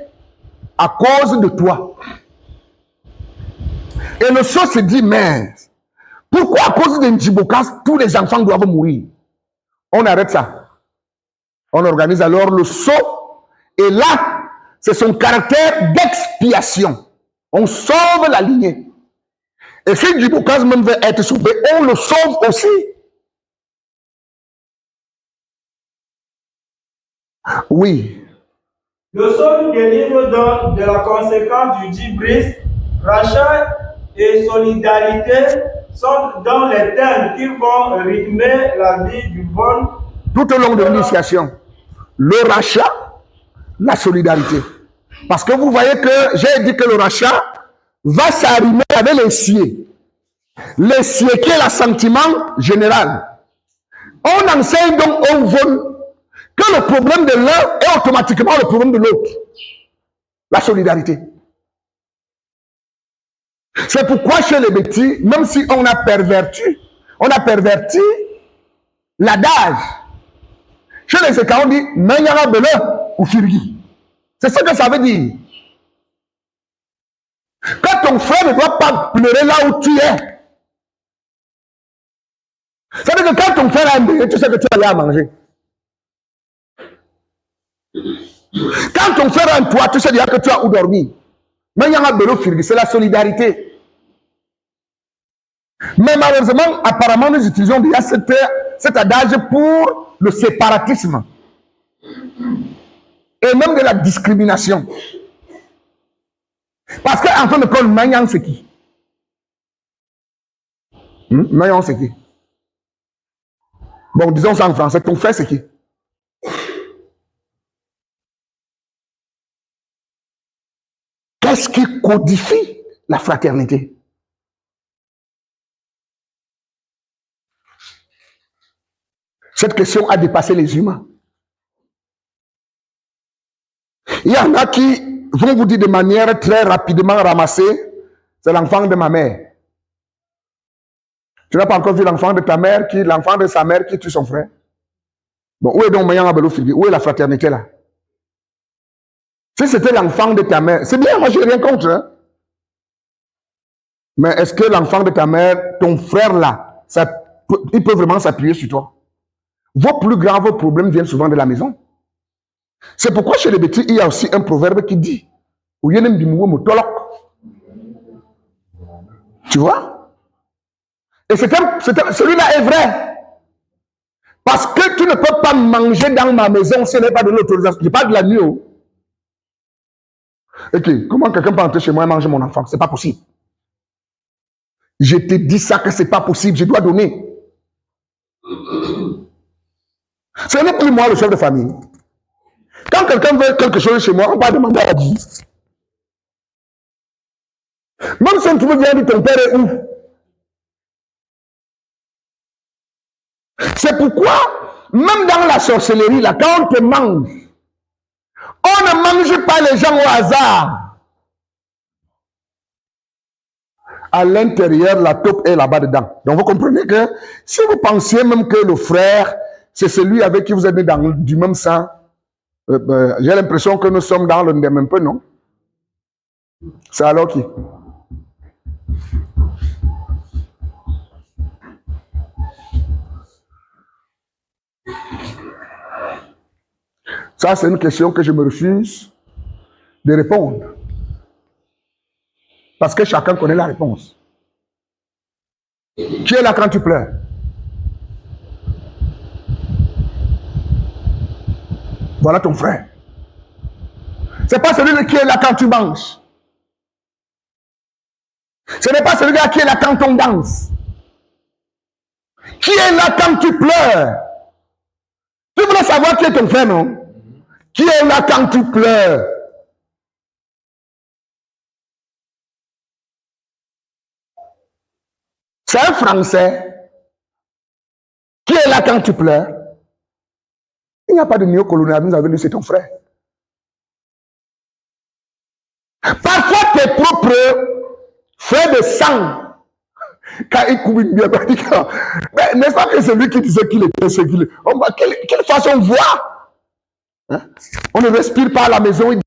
à cause de toi. Et le sceau se dit, mais pourquoi à cause d'un Djibokas, tous les enfants doivent mourir? On arrête ça. On organise alors le sceau. Et là, c'est son caractère d'expiation. On sauve la lignée. Et si Djibokas même veut être sauvé, on le sauve aussi. Oui. Le sceau nous délivre donc de la conséquence du dit bris. Rachat et solidarité sont dans les thèmes qui vont rythmer la vie du bon. Tout au long de l'initiation, le rachat, la solidarité. Parce que vous voyez que j'ai dit que le rachat va s'arrimer avec les sieds. Les sieds qui est l'assentiment général. On enseigne donc au vol que le problème de l'un est automatiquement le problème de l'autre. La solidarité. C'est pourquoi chez les bêtis, même si on a perverti l'adage. Chez les écarts, on dit Menyara Bele ou Firgi. C'est ce que ça veut dire. Quand ton frère ne doit pas pleurer là où tu es, ça veut dire que quand ton frère a un bébé, tu sais que tu vas aller à manger. Quand ton frère a un toit, tu sais déjà que tu as où dormir. Menyara Bele ou Firgi, c'est la solidarité. Mais malheureusement, apparemment, nous utilisons déjà cet adage pour le séparatisme et même de la discrimination. Parce qu'en fin de compte, Magnan, c'est qui? Magnan, c'est qui? Bon, disons ça en français, ton frère, c'est qui? Qu'est-ce qui codifie la fraternité? Cette question a dépassé les humains. Il y en a qui vont vous dire de manière très rapidement ramassée, c'est l'enfant de ma mère. Tu n'as pas encore vu l'enfant de ta mère, l'enfant de sa mère qui tue son frère? Bon, où est donc Mayan Abelou Fili? Où est la fraternité là? Si c'était l'enfant de ta mère, c'est bien, moi je n'ai rien contre. Hein? Mais est-ce que l'enfant de ta mère, ton frère là, il peut vraiment s'appuyer sur toi? Vos plus graves problèmes viennent souvent de la maison. C'est pourquoi chez les bêtis, il y a aussi un proverbe qui dit tu vois? Et celui-là est vrai. Parce que tu ne peux pas manger dans ma maison si ce n'est pas de l'autorisation. Je parle de la nuit. Ok, comment quelqu'un peut entrer chez moi et manger mon enfant? C'est pas possible. Je te dis ça que c'est pas possible. Je dois donner. Ce n'est plus moi le chef de famille. Quand quelqu'un veut quelque chose chez moi, on va demander à Dieu. Même si on te veut dire ton père est où? C'est pourquoi, même dans la sorcellerie, là, quand on te mange, on ne mange pas les gens au hasard. À l'intérieur, la taupe est là-bas dedans. Donc vous comprenez que si vous pensiez même que le frère, c'est celui avec qui vous êtes né du même sang, j'ai l'impression que nous sommes dans le même peu, non? C'est alors qui? Ça, c'est une question que je me refuse de répondre. Parce que chacun connaît la réponse. Qui est là quand tu pleures? Voilà ton frère. C'est pas celui qui est là quand tu manges. Ce n'est pas celui-là qui est là quand on danse. Qui est là quand tu pleures? Tu voulais savoir qui est ton frère, non? Qui est là quand tu pleures? C'est un Français. Qui est là quand tu pleures? Il n'y a pas de néocolonialisme, vous avez dit c'est ton frère. Parfois tes propres frères de sang, quand ils coupent une bière, mais n'est-ce pas que c'est lui qui disait qu'il était ce qu'il est? Quelle façon de voir? Hein? On ne respire pas à la maison.